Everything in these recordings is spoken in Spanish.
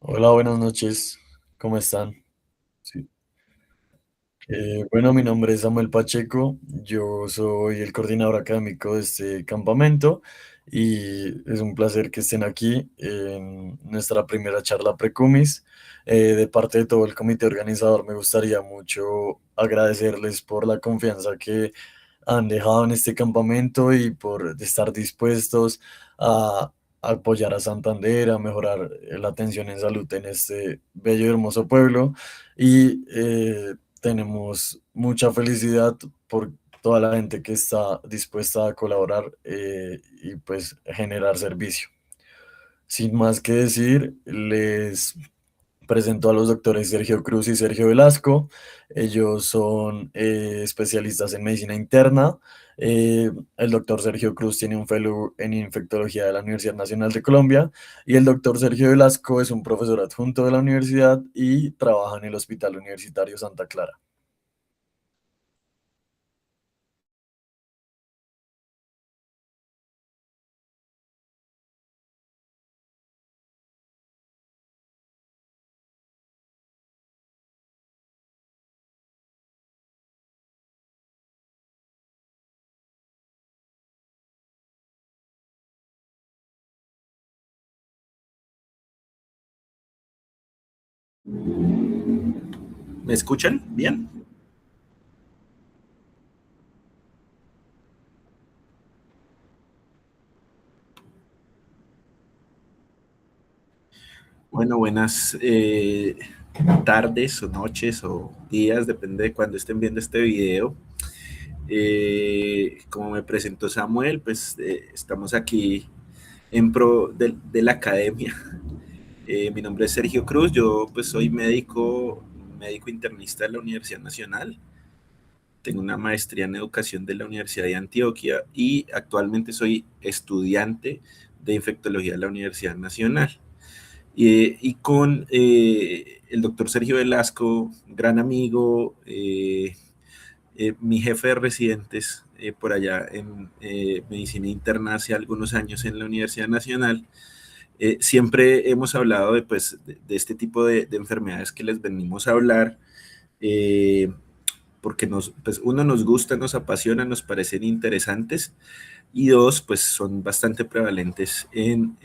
Hola, buenas noches. ¿Cómo están? Sí. Bueno, mi nombre es Samuel Pacheco. Yo soy el coordinador académico de este campamento y es un placer que estén aquí en nuestra primera charla Precumis. De parte de todo el comité organizador, me gustaría mucho agradecerles por la confianza que han dejado en este campamento y por estar dispuestos a apoyar a Santander, a mejorar la atención en salud en este bello y hermoso pueblo. Y tenemos mucha felicidad por toda la gente que está dispuesta a colaborar y pues generar servicio. Sin más que decir, les presento a los doctores Sergio Cruz y Sergio Velasco. Ellos son especialistas en medicina interna. El doctor Sergio Cruz tiene un fellow en infectología de la Universidad Nacional de Colombia y el doctor Sergio Velasco es un profesor adjunto de la universidad y trabaja en el Hospital Universitario Santa Clara. ¿Me escuchan bien? Bueno, buenas tardes o noches o días, depende de cuando estén viendo este video. Como me presentó Samuel, pues estamos aquí en pro de la academia. Mi nombre es Sergio Cruz, yo pues soy médico internista de la Universidad Nacional. Tengo una maestría en educación de la Universidad de Antioquia y actualmente soy estudiante de infectología de la Universidad Nacional. Y con el doctor Sergio Velasco, gran amigo, mi jefe de residentes por allá en medicina interna hace algunos años en la Universidad Nacional. Siempre hemos hablado de este tipo de enfermedades que les venimos a hablar, eh, porque pues uno nos gusta, nos apasiona, nos parecen interesantes, y dos, pues son bastante prevalentes en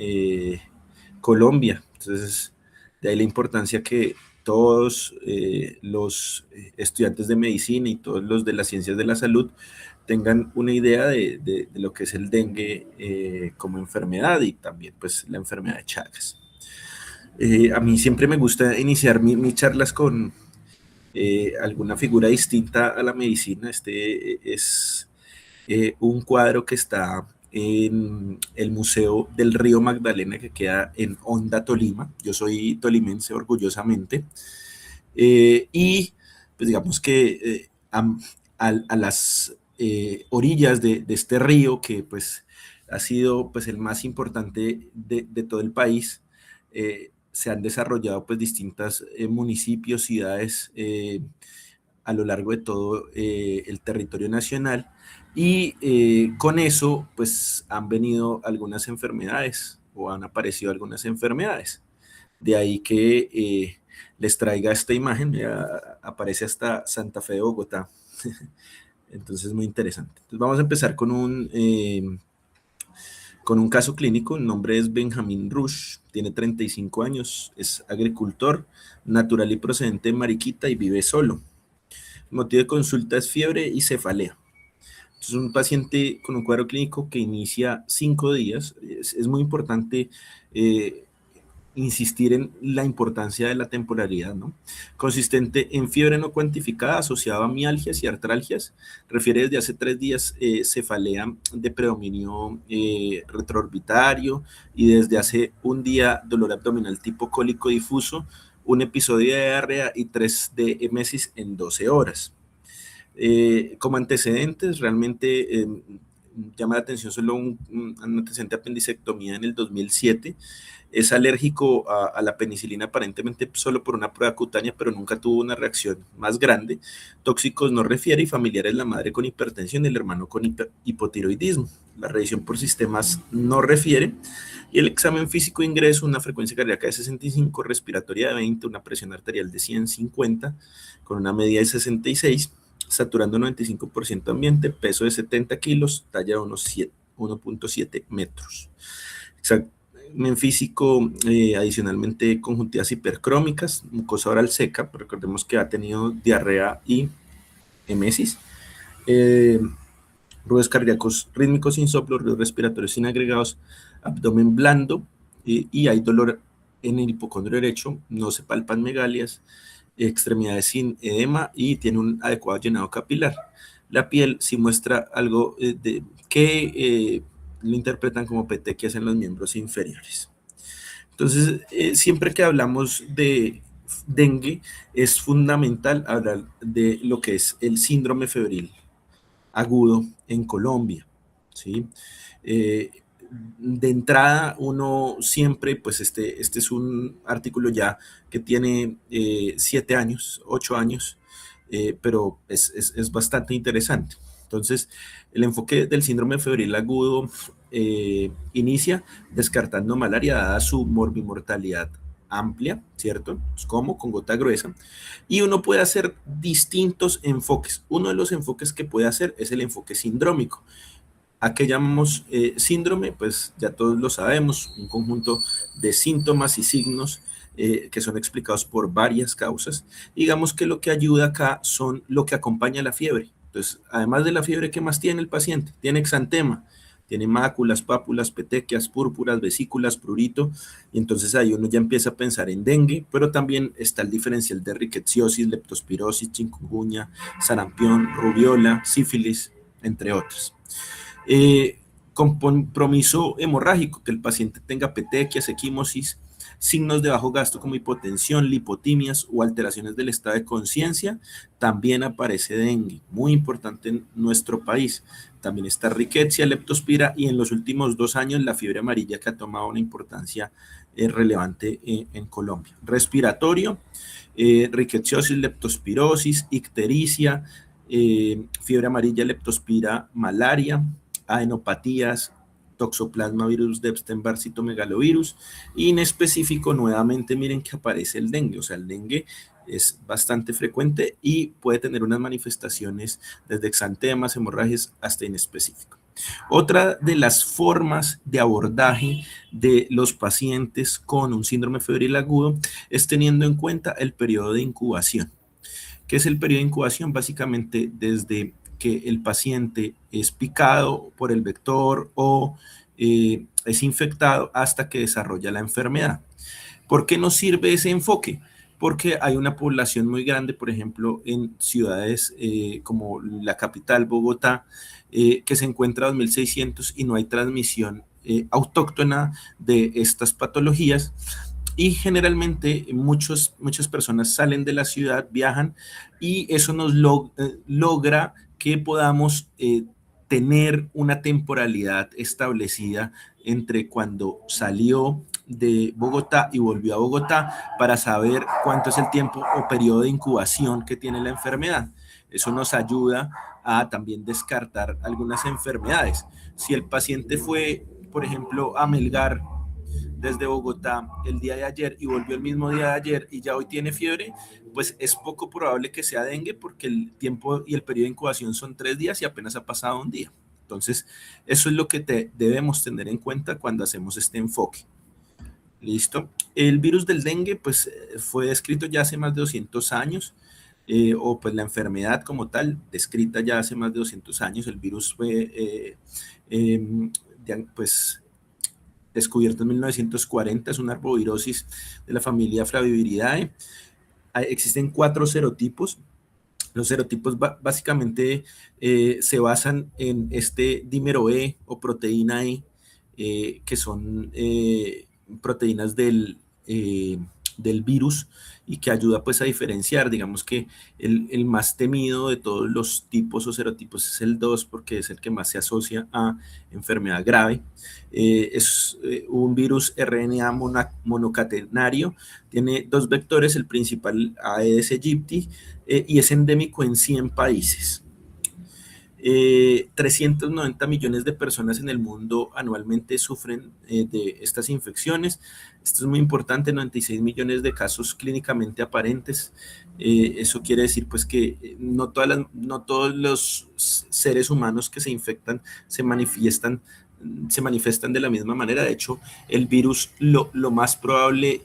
Colombia. Entonces, de ahí la importancia que todos los estudiantes de medicina y todos los de las ciencias de la salud tengan una idea de lo que es el dengue como enfermedad y también pues la enfermedad de Chagas. A mí siempre me gusta iniciar mis charlas con alguna figura distinta a la medicina. Este es un cuadro que está en el Museo del Río Magdalena, que queda en Honda, Tolima. Yo soy tolimense orgullosamente. Y pues digamos que a las orillas de este río, que pues ha sido pues el más importante de todo el país, se han desarrollado pues distintas municipios, ciudades, a lo largo de todo el territorio nacional, y con eso pues han venido algunas enfermedades o han aparecido algunas enfermedades. De ahí que les traiga esta imagen. Ya aparece hasta Santa Fe de Bogotá. Entonces, muy interesante. Entonces, vamos a empezar con un caso clínico. El nombre es Benjamín Rush, tiene 35 años, es agricultor, natural y procedente de Mariquita y vive solo. El motivo de consulta es fiebre y cefalea. Entonces, un paciente con un cuadro clínico que inicia 5 días. Es muy importante insistir en la importancia de la temporalidad, ¿no? Consistente en fiebre no cuantificada asociada a mialgias y artralgias, refiere desde hace 3 días cefalea de predominio retroorbitario, y desde hace un día dolor abdominal tipo cólico difuso, un episodio de diarrea y 3 de emesis en 12 horas. Como antecedentes, realmente llama la atención solo un antecedente de apendicectomía en el 2007. Es alérgico a la penicilina aparentemente solo por una prueba cutánea, pero nunca tuvo una reacción más grande. Tóxicos no refiere y familiares la madre con hipertensión y el hermano con hipotiroidismo. La revisión por sistemas no refiere. Y el examen físico de ingreso, una frecuencia cardíaca de 65, respiratoria de 20, una presión arterial de 150, con una media de 66, saturando 95% ambiente, peso de 70 kilos, talla de 1.7 metros. Examen físico, adicionalmente conjuntivas hipercrómicas, mucosa oral seca, recordemos que ha tenido diarrea y emesis, ruidos cardíacos rítmicos sin soplo, ruidos respiratorios sin agregados, abdomen blando, y hay dolor en el hipocondrio derecho, no se palpan megalias, extremidades sin edema y tiene un adecuado llenado capilar. La piel sí muestra algo que lo interpretan como petequias en los miembros inferiores. Entonces, siempre que hablamos de dengue, es fundamental hablar de lo que es el síndrome febril agudo en Colombia, ¿sí? De entrada, uno siempre, pues este es un artículo ya que tiene 7 años, 8 años, pero es bastante interesante. Entonces, el enfoque del síndrome febril agudo inicia descartando malaria dada su morbimortalidad amplia, ¿cierto? Como con gota gruesa. Y uno puede hacer distintos enfoques. Uno de los enfoques que puede hacer es el enfoque sindrómico. ¿A qué llamamos síndrome? Pues ya todos lo sabemos, un conjunto de síntomas y signos que son explicados por varias causas. Digamos que lo que ayuda acá son lo que acompaña la fiebre. Entonces, además de la fiebre, ¿qué más tiene el paciente? Tiene exantema, tiene máculas, pápulas, petequias, púrpuras, vesículas, prurito, y entonces ahí uno ya empieza a pensar en dengue, pero también está el diferencial de rickettsiosis, leptospirosis, chikungunya, sarampión, rubiola, sífilis, entre otras. Compromiso hemorrágico, que el paciente tenga petequias, equimosis, signos de bajo gasto como hipotensión, lipotimias o alteraciones del estado de conciencia, también aparece dengue, muy importante en nuestro país. También está riquecia, leptospira y en los últimos 2 años la fiebre amarilla que ha tomado una importancia relevante en Colombia. Respiratorio, rickettsiosis, leptospirosis, ictericia, fiebre amarilla, leptospira, malaria, adenopatías, toxoplasma virus de Epstein-Barr, citomegalovirus, y en específico nuevamente miren que aparece el dengue, o sea, el dengue es bastante frecuente y puede tener unas manifestaciones desde exantemas, hemorragias hasta inespecífico. Otra de las formas de abordaje de los pacientes con un síndrome febril agudo es teniendo en cuenta el periodo de incubación. ¿Qué es el periodo de incubación? Básicamente desde que el paciente es picado por el vector o es infectado hasta que desarrolla la enfermedad. ¿Por qué nos sirve ese enfoque? Porque hay una población muy grande, por ejemplo, en ciudades como la capital, Bogotá, que se encuentra a 2.600 y no hay transmisión autóctona de estas patologías. Y generalmente muchas personas salen de la ciudad, viajan, y eso nos logra que podamos tener una temporalidad establecida entre cuando salió de Bogotá y volvió a Bogotá para saber cuánto es el tiempo o periodo de incubación que tiene la enfermedad. Eso nos ayuda a también descartar algunas enfermedades. Si el paciente fue, por ejemplo, a Melgar desde Bogotá el día de ayer y volvió el mismo día de ayer y ya hoy tiene fiebre, pues es poco probable que sea dengue porque el tiempo y el periodo de incubación son 3 días y apenas ha pasado un día. Entonces, eso es lo que debemos tener en cuenta cuando hacemos este enfoque. Listo. El virus del dengue, pues, fue descrito ya hace más de 200 años, o pues la enfermedad como tal, descrita ya hace más de 200 años. El virus fue, pues, descubierto en 1940, es una arbovirosis de la familia Flaviviridae. Existen 4 serotipos. Los serotipos básicamente se basan en este dímero E o proteína E, que son proteínas del del virus y que ayuda pues a diferenciar. Digamos que el más temido de todos los tipos o serotipos es el 2 porque es el que más se asocia a enfermedad grave. Es un virus RNA monocatenario, tiene dos vectores, el principal Aedes aegypti, y es endémico en 100 países. 390 millones de personas en el mundo anualmente sufren de estas infecciones. Esto es muy importante, 96 millones de casos clínicamente aparentes. Eso quiere decir pues que no todos los seres humanos que se infectan se manifiestan de la misma manera. De hecho, el virus lo más probable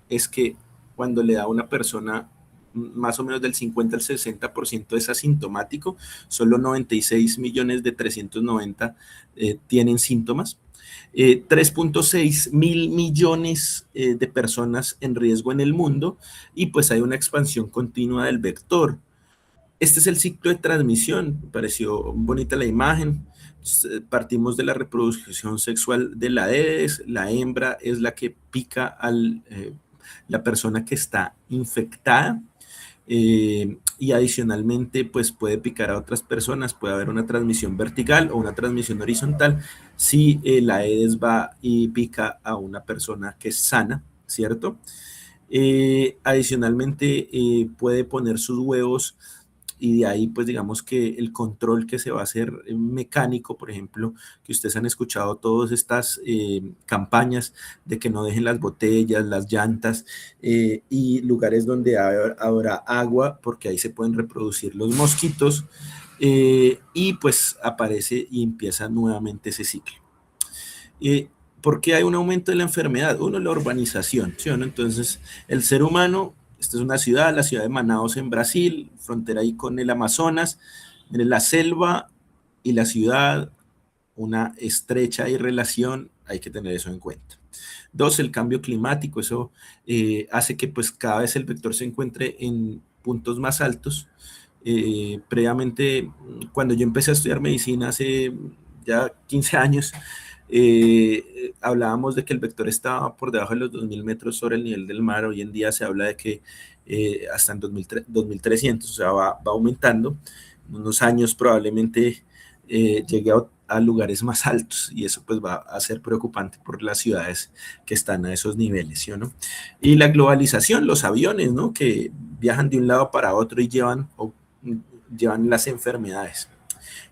es que cuando le da a una persona más o menos del 50 al 60% es asintomático, solo 96 millones de 390 tienen síntomas. 3.6 mil millones de personas en riesgo en el mundo y pues hay una expansión continua del vector. Este es el ciclo de transmisión, me pareció bonita la imagen. Partimos de la reproducción sexual de la Aedes, la hembra es la que pica a la persona que está infectada. Y adicionalmente pues puede picar a otras personas, puede haber una transmisión vertical o una transmisión horizontal si la Aedes va y pica a una persona que es sana, ¿cierto? Adicionalmente puede poner sus huevos y de ahí pues digamos que el control que se va a hacer mecánico, por ejemplo, que ustedes han escuchado todas estas campañas de que no dejen las botellas, las llantas y lugares donde habrá agua porque ahí se pueden reproducir los mosquitos y pues aparece y empieza nuevamente ese ciclo. ¿Por qué hay un aumento de la enfermedad? Uno, la urbanización, ¿sí o no? Entonces, el ser humano, esta es una ciudad, la ciudad de Manaus en Brasil, frontera ahí con el Amazonas, miren, la selva y la ciudad, una estrecha relación, hay que tener eso en cuenta. Dos, el cambio climático, eso hace que pues cada vez el vector se encuentre en puntos más altos. Previamente, cuando yo empecé a estudiar medicina hace ya 15 años, hablábamos de que el vector estaba por debajo de los 2.000 metros sobre el nivel del mar. Hoy en día se habla de que hasta en 2.300, o sea, va aumentando. En unos años probablemente llegue a lugares más altos y eso pues va a ser preocupante por las ciudades que están a esos niveles, ¿sí o no? Y la globalización, los aviones, ¿no? Que viajan de un lado para otro y llevan las enfermedades.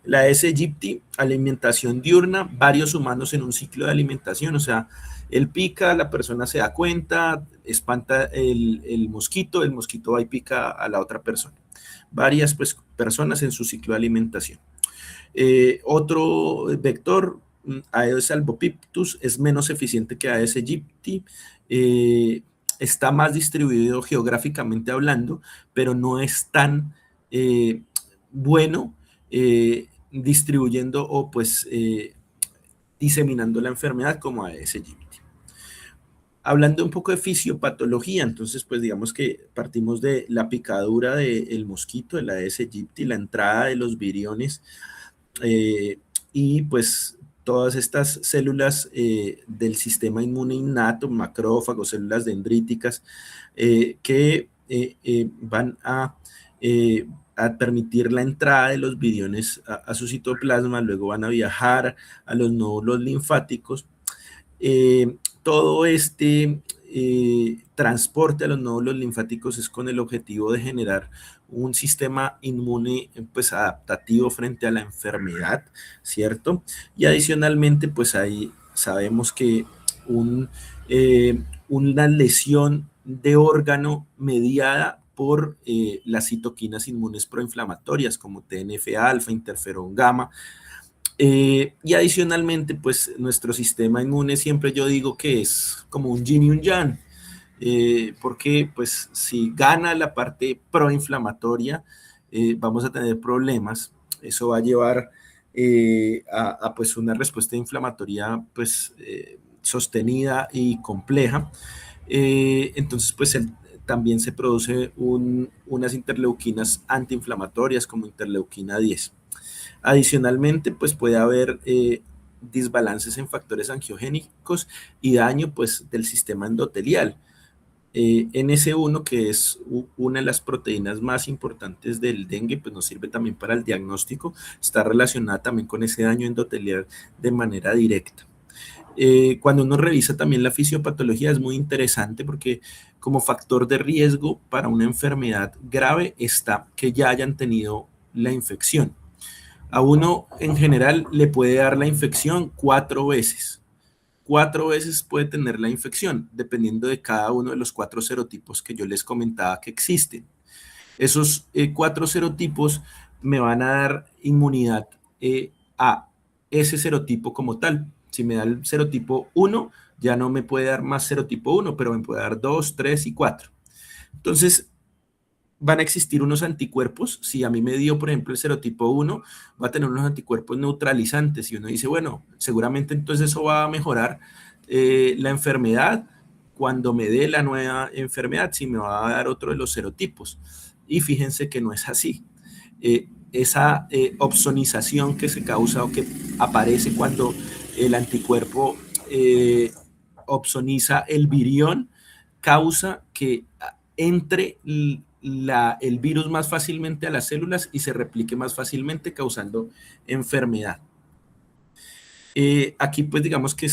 La Aedes aegypti, alimentación diurna, varios humanos en un ciclo de alimentación, o sea, él pica, la persona se da cuenta, espanta el mosquito va y pica a la otra persona. Varias pues, personas en su ciclo de alimentación. Otro vector, Aedes albopictus, es menos eficiente que Aedes aegypti, está más distribuido geográficamente hablando, pero no es tan bueno distribuyendo o pues diseminando la enfermedad como Aedes aegypti. Hablando un poco de fisiopatología, entonces pues digamos que partimos de la picadura del mosquito, de la Aedes aegypti, la entrada de los viriones y pues todas estas células del sistema inmune innato, macrófagos, células dendríticas, que van a permitir la entrada de los viriones a su citoplasma, luego van a viajar a los nódulos linfáticos. Todo este transporte a los nódulos linfáticos es con el objetivo de generar un sistema inmune pues adaptativo frente a la enfermedad, ¿cierto? Y adicionalmente pues ahí sabemos que una lesión de órgano mediada por las citoquinas inmunes proinflamatorias como TNF-alfa, interferón gamma, y adicionalmente, pues nuestro sistema inmune siempre yo digo que es como un yin y un yang, porque pues si gana la parte proinflamatoria, vamos a tener problemas. Eso va a llevar a pues una respuesta inflamatoria pues sostenida y compleja. Entonces pues también se produce unas interleuquinas antiinflamatorias como interleuquina 10. Adicionalmente, pues puede haber desbalances en factores angiogénicos y daño pues del sistema endotelial. NS1, que es una de las proteínas más importantes del dengue, pues nos sirve también para el diagnóstico, está relacionada también con ese daño endotelial de manera directa. Cuando uno revisa también la fisiopatología es muy interesante porque como factor de riesgo para una enfermedad grave está que ya hayan tenido la infección. A uno en general le puede dar la infección 4 veces. 4 veces puede tener la infección, dependiendo de cada uno de los 4 serotipos que yo les comentaba que existen. Esos 4 serotipos me van a dar inmunidad a ese serotipo como tal. Si me da el serotipo 1, ya no me puede dar más serotipo 1, pero me puede dar 2, 3 y 4. Entonces, van a existir unos anticuerpos. Si a mí me dio, por ejemplo, el serotipo 1, va a tener unos anticuerpos neutralizantes. Y uno dice, bueno, seguramente entonces eso va a mejorar la enfermedad cuando me dé la nueva enfermedad, si me va a dar otro de los serotipos. Y fíjense que no es así. Esa opsonización que se causa o que aparece cuando el anticuerpo opsoniza el virión, causa que entre el virus más fácilmente a las células y se replique más fácilmente, causando enfermedad. Aquí pues digamos que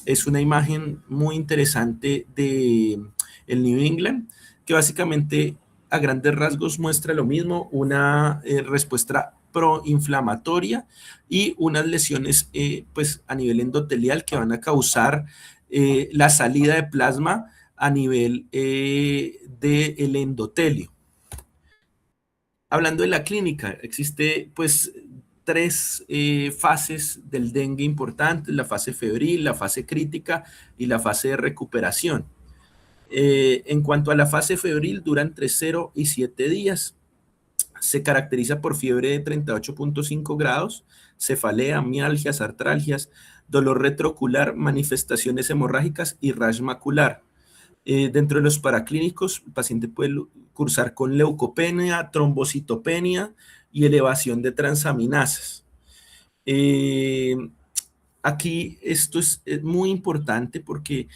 es una imagen muy interesante de el New England, que básicamente a grandes rasgos muestra lo mismo, una respuesta proinflamatoria y unas lesiones pues a nivel endotelial que van a causar la salida de plasma a nivel del endotelio. Hablando de la clínica, existe pues 3 fases del dengue importantes: la fase febril, la fase crítica y la fase de recuperación. En cuanto a la fase febril, dura entre 0 y 7 días. Se caracteriza por fiebre de 38.5 grados, cefalea, mialgias, artralgias, dolor retroocular, manifestaciones hemorrágicas y rash macular. Dentro de los paraclínicos, el paciente puede cursar con leucopenia, trombocitopenia y elevación de transaminasas. Aquí esto es muy importante porque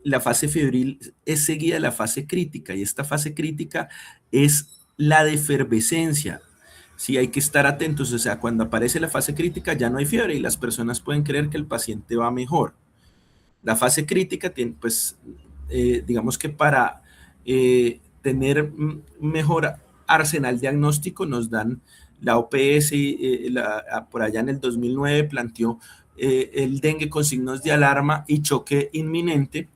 la fase febril es seguida de la fase crítica, y esta fase crítica es la de efervescencia. Sí, hay que estar atentos, o sea, cuando aparece la fase crítica ya no hay fiebre y las personas pueden creer que el paciente va mejor. La fase crítica tiene, pues, digamos que para tener mejor arsenal diagnóstico nos dan la OPS, por allá en el 2009 planteó el dengue con signos de alarma y choque inminente.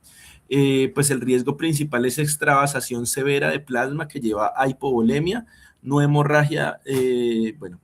Pues el riesgo principal es extravasación severa de plasma que lleva a hipovolemia, no hemorragia. Bueno,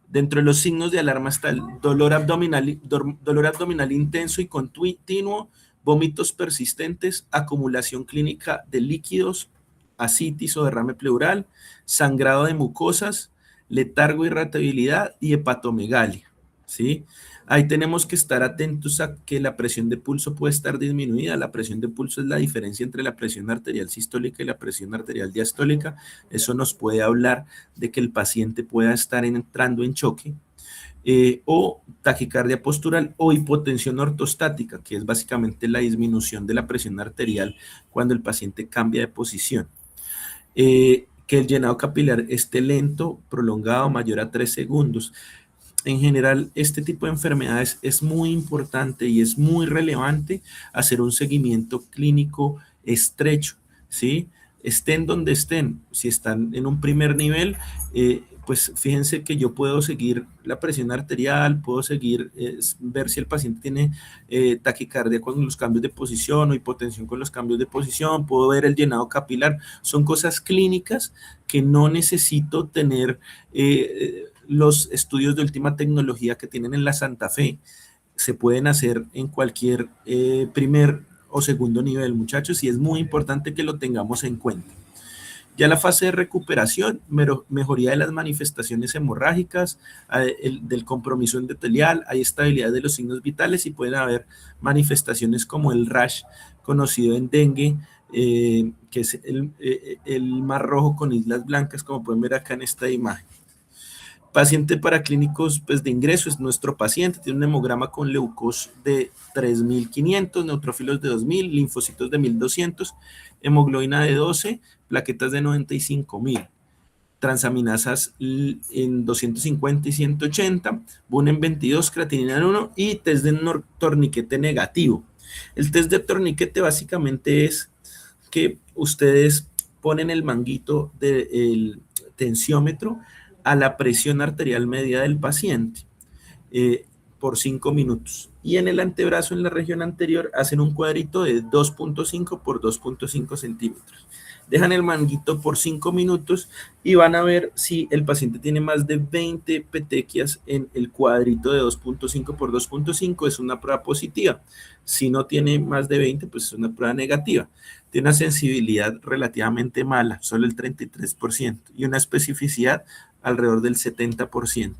dentro de los signos de alarma está el dolor abdominal intenso y continuo, vómitos persistentes, acumulación clínica de líquidos, ascitis o derrame pleural, sangrado de mucosas, letargo, irritabilidad y hepatomegalia, ¿sí? Ahí tenemos que estar atentos a que la presión de pulso puede estar disminuida. La presión de pulso es la diferencia entre la presión arterial sistólica y la presión arterial diastólica. Eso nos puede hablar de que el paciente pueda estar entrando en choque. O taquicardia postural o hipotensión ortostática, que es básicamente la disminución de la presión arterial cuando el paciente cambia de posición. Que el llenado capilar esté lento, prolongado, mayor a 3 segundos. En general, este tipo de enfermedades es muy importante y es muy relevante hacer un seguimiento clínico estrecho, ¿sí? Estén donde estén. Si están en un primer nivel, pues fíjense que yo puedo seguir la presión arterial, puedo seguir, ver si el paciente tiene taquicardia con los cambios de posición o hipotensión con los cambios de posición, puedo ver el llenado capilar. Son cosas clínicas que no necesito tener los estudios de última tecnología que tienen en la Santa Fe. Se pueden hacer en cualquier primer o segundo nivel, muchachos, y es muy importante que lo tengamos en cuenta. Ya la fase de recuperación, mejoría de las manifestaciones hemorrágicas, del compromiso endotelial, hay estabilidad de los signos vitales y pueden haber manifestaciones como el rash conocido en dengue, que es el mar rojo con islas blancas, como pueden ver acá en esta imagen. Paciente para clínicos pues, de ingreso es nuestro paciente, tiene un hemograma con leucos de 3.500, neutrófilos de 2.000, linfocitos de 1.200, hemoglobina de 12, plaquetas de 95.000, transaminasas en 250 y 180, BUN en 22, creatinina en 1 y test de torniquete negativo. El test de torniquete básicamente es que ustedes ponen el manguito del tensiómetro a la presión arterial media del paciente por 5 minutos. Y en el antebrazo, en la región anterior, hacen un cuadrito de 2.5 por 2.5 centímetros. Dejan el manguito por 5 minutos y van a ver si el paciente tiene más de 20 petequias en el cuadrito de 2.5 por 2.5, es una prueba positiva. Si no tiene más de 20, pues es una prueba negativa. Tiene una sensibilidad relativamente mala, solo el 33%, y una especificidad alrededor del 70%.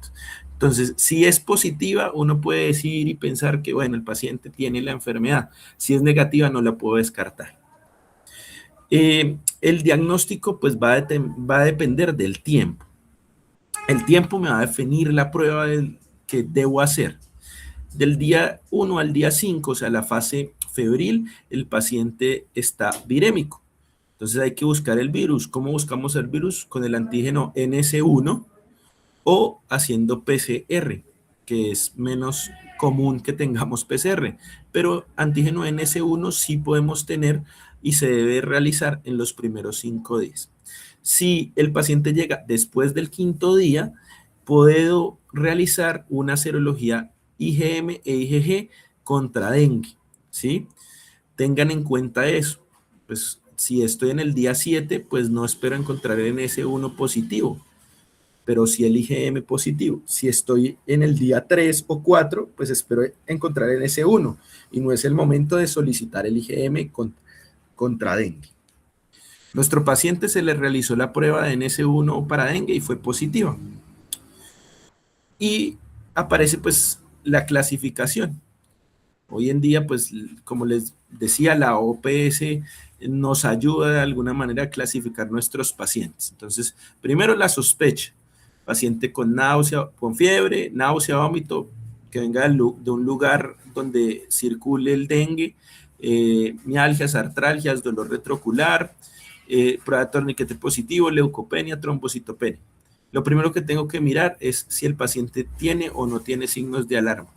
Entonces, si es positiva, uno puede decir y pensar que, bueno, el paciente tiene la enfermedad. Si es negativa, no la puedo descartar. El diagnóstico, pues, va a depender del tiempo. El tiempo me va a definir la prueba que debo hacer. Del día 1 al día 5, o sea, la fase febril, el paciente está virémico. Entonces hay que buscar el virus. ¿Cómo buscamos el virus? Con el antígeno NS1 o haciendo PCR, que es menos común que tengamos PCR. Pero antígeno NS1 sí podemos tener y se debe realizar en los primeros 5 días. Si el paciente llega después del 5.º día, puedo realizar una serología IgM e IgG contra dengue, ¿sí? Tengan en cuenta eso. Pues si estoy en el día 7, pues no espero encontrar el NS1 positivo, pero si el IgM positivo. Si estoy en el día 3 o 4, pues espero encontrar el NS1 y no es el momento de solicitar el IgM contra dengue. Nuestro paciente se le realizó la prueba de NS1 para dengue y fue positiva. Y aparece pues la clasificación. Hoy en día, pues, como les decía, la OPS nos ayuda de alguna manera a clasificar nuestros pacientes. Entonces, primero la sospecha. Paciente con náusea, con fiebre, náusea, vómito, que venga de un lugar donde circule el dengue, mialgias, artralgias, dolor retrocular, prueba de torniquete positivo, leucopenia, trombocitopenia. Lo primero que tengo que mirar es si el paciente tiene o no tiene signos de alarma.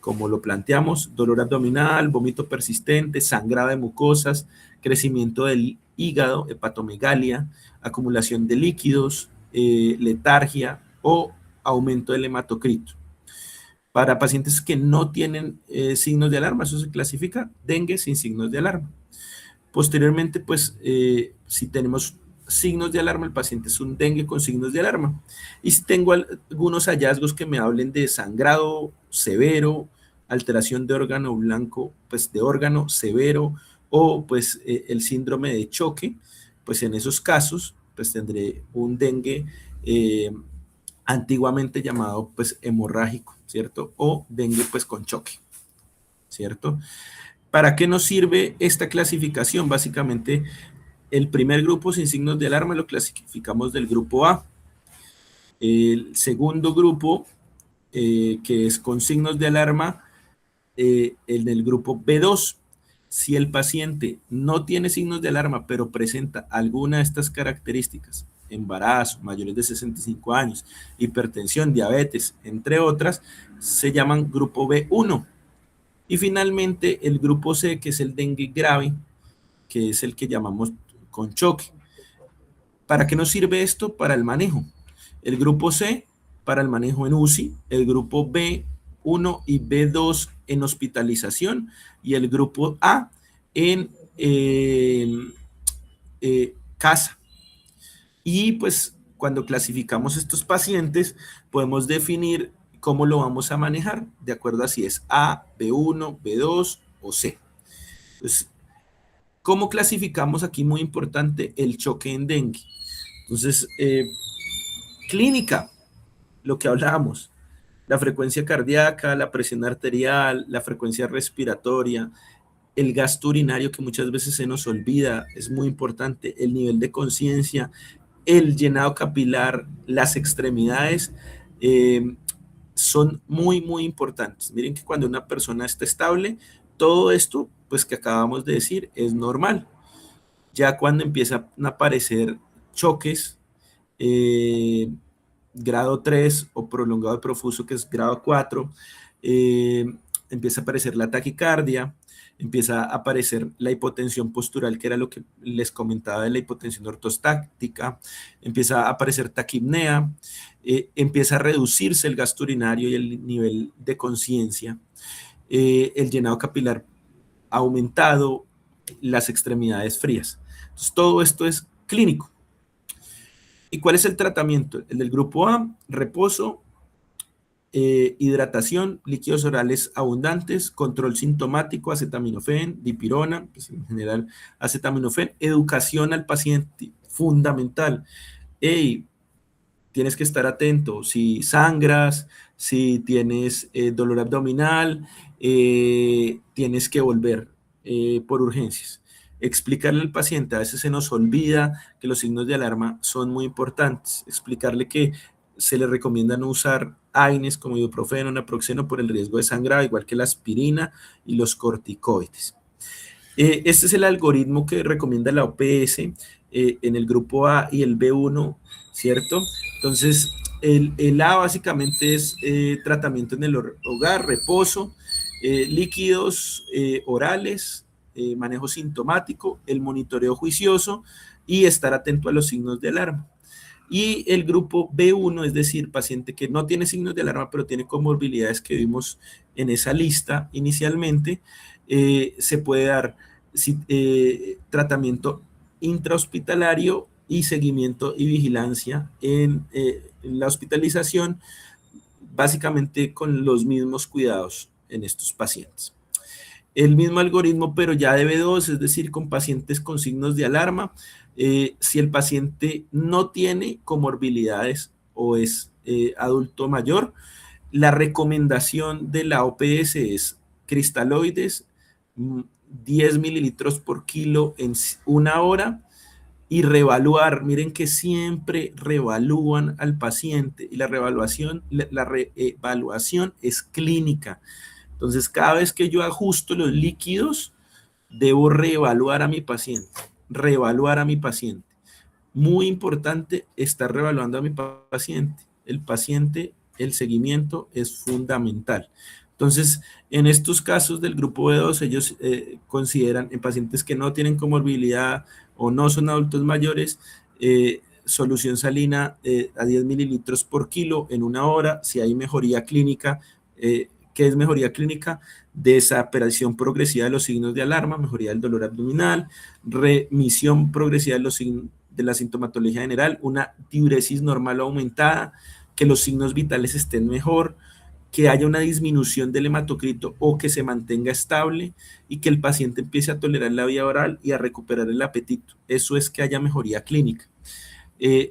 Como lo planteamos, dolor abdominal, vómito persistente, sangrado de mucosas, crecimiento del hígado, hepatomegalia, acumulación de líquidos, letargia o aumento del hematocrito. Para pacientes que no tienen signos de alarma, eso se clasifica dengue sin signos de alarma. Posteriormente, pues, si tenemos signos de alarma, el paciente es un dengue con signos de alarma. Y si tengo algunos hallazgos que me hablen de sangrado severo, alteración de órgano blanco, pues de órgano severo, o pues el síndrome de choque, pues en esos casos, pues tendré un dengue antiguamente llamado pues hemorrágico, ¿cierto? O dengue pues con choque, ¿cierto? ¿Para qué nos sirve esta clasificación? Básicamente, el primer grupo sin signos de alarma lo clasificamos del grupo A. El segundo grupo, que es con signos de alarma, en el grupo B2. Si el paciente no tiene signos de alarma, pero presenta alguna de estas características, embarazo, mayores de 65 años, hipertensión, diabetes, entre otras, se llaman grupo B1. Y finalmente el grupo C, que es el dengue grave, que es el que llamamos con choque. ¿Para qué nos sirve esto? Para el manejo. El grupo C para el manejo en UCI, el grupo B1 y B2 en hospitalización y el grupo A en casa. Y pues cuando clasificamos estos pacientes podemos definir cómo lo vamos a manejar de acuerdo a si es A, B1, B2 o C. Entonces, ¿cómo clasificamos aquí? Muy importante el choque en dengue. Entonces, clínica, lo que hablábamos, la frecuencia cardíaca, la presión arterial, la frecuencia respiratoria, el gasto urinario que muchas veces se nos olvida, es muy importante, el nivel de conciencia, el llenado capilar, las extremidades son muy, muy importantes. Miren que cuando una persona está estable, todo esto, pues que acabamos de decir, es normal. Ya cuando empiezan a aparecer choques, eh, grado 3 o prolongado y profuso, que es grado 4, eh, empieza a aparecer la taquicardia, empieza a aparecer la hipotensión postural, que era lo que les comentaba de la hipotensión ortostática, empieza a aparecer taquipnea, empieza a reducirse el gasto urinario y el nivel de conciencia, el llenado capilar aumentado, las extremidades frías. Entonces, todo esto es clínico. ¿Y cuál es el tratamiento? El del grupo A, reposo, hidratación, líquidos orales abundantes, control sintomático, acetaminofén, dipirona, pues en general acetaminofén, educación al paciente, fundamental. Hey, tienes que estar atento, si sangras, si tienes dolor abdominal, tienes que volver por urgencias. Explicarle al paciente, a veces se nos olvida que los signos de alarma son muy importantes. Explicarle que se le recomienda no usar AINES como ibuprofeno, naproxeno por el riesgo de sangrado, igual que la aspirina y los corticoides. Este es el algoritmo que recomienda la OPS en el grupo A y el B1, ¿cierto? Entonces, el A básicamente es tratamiento en el hogar, reposo, líquidos orales, manejo sintomático, el monitoreo juicioso y estar atento a los signos de alarma. Y el grupo B1, es decir, paciente que no tiene signos de alarma, pero tiene comorbilidades que vimos en esa lista inicialmente, se puede dar tratamiento intrahospitalario y seguimiento y vigilancia en la hospitalización, básicamente con los mismos cuidados en estos pacientes. El mismo algoritmo, pero ya de B2, es decir, con pacientes con signos de alarma. Si el paciente no tiene comorbilidades o es adulto mayor, la recomendación de la OPS es cristaloides, 10 mililitros por kilo en una hora, y reevaluar. Miren que siempre reevalúan al paciente y la reevaluación es clínica. Entonces, cada vez que yo ajusto los líquidos, debo reevaluar a mi paciente, reevaluar a mi paciente. Muy importante estar reevaluando a mi paciente. El paciente, el seguimiento es fundamental. Entonces, en estos casos del grupo B2, ellos consideran en pacientes que no tienen comorbilidad o no son adultos mayores, solución salina a 10 mililitros por kilo en una hora. Si hay mejoría clínica, ¿qué es mejoría clínica? Desaparición progresiva de los signos de alarma, mejoría del dolor abdominal, remisión progresiva de los signos de la sintomatología general, una diuresis normal o aumentada, que los signos vitales estén mejor, que haya una disminución del hematocrito o que se mantenga estable y que el paciente empiece a tolerar la vía oral y a recuperar el apetito. Eso es que haya mejoría clínica.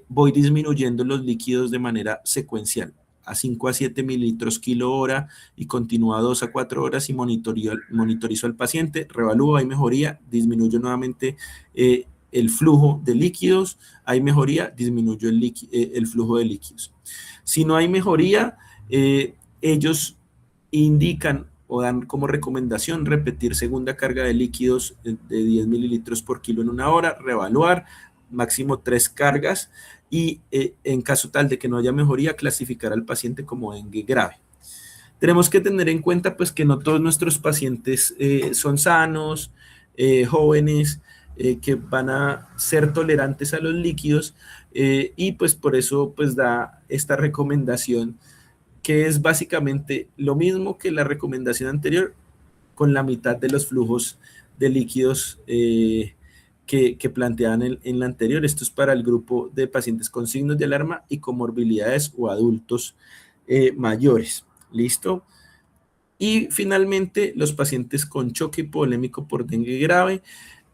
Voy disminuyendo los líquidos de manera secuencial a 5 a 7 mililitros kilo hora y continúa 2 a 4 horas y monitorizo al paciente, revalúo, hay mejoría, disminuyo nuevamente el flujo de líquidos, hay mejoría, disminuyo el flujo de líquidos. Si no hay mejoría, ellos indican o dan como recomendación repetir segunda carga de líquidos de 10 mililitros por kilo en una hora, reevaluar, máximo 3 cargas y en caso tal de que no haya mejoría, clasificar al paciente como dengue grave. Tenemos que tener en cuenta pues que no todos nuestros pacientes son sanos, jóvenes, que van a ser tolerantes a los líquidos y pues por eso pues da esta recomendación que es básicamente lo mismo que la recomendación anterior con la mitad de los flujos de líquidos que planteaban en la anterior. Esto es para el grupo de pacientes con signos de alarma y comorbilidades o adultos mayores. ¿Listo? Y finalmente, los pacientes con choque hipovolémico por dengue grave.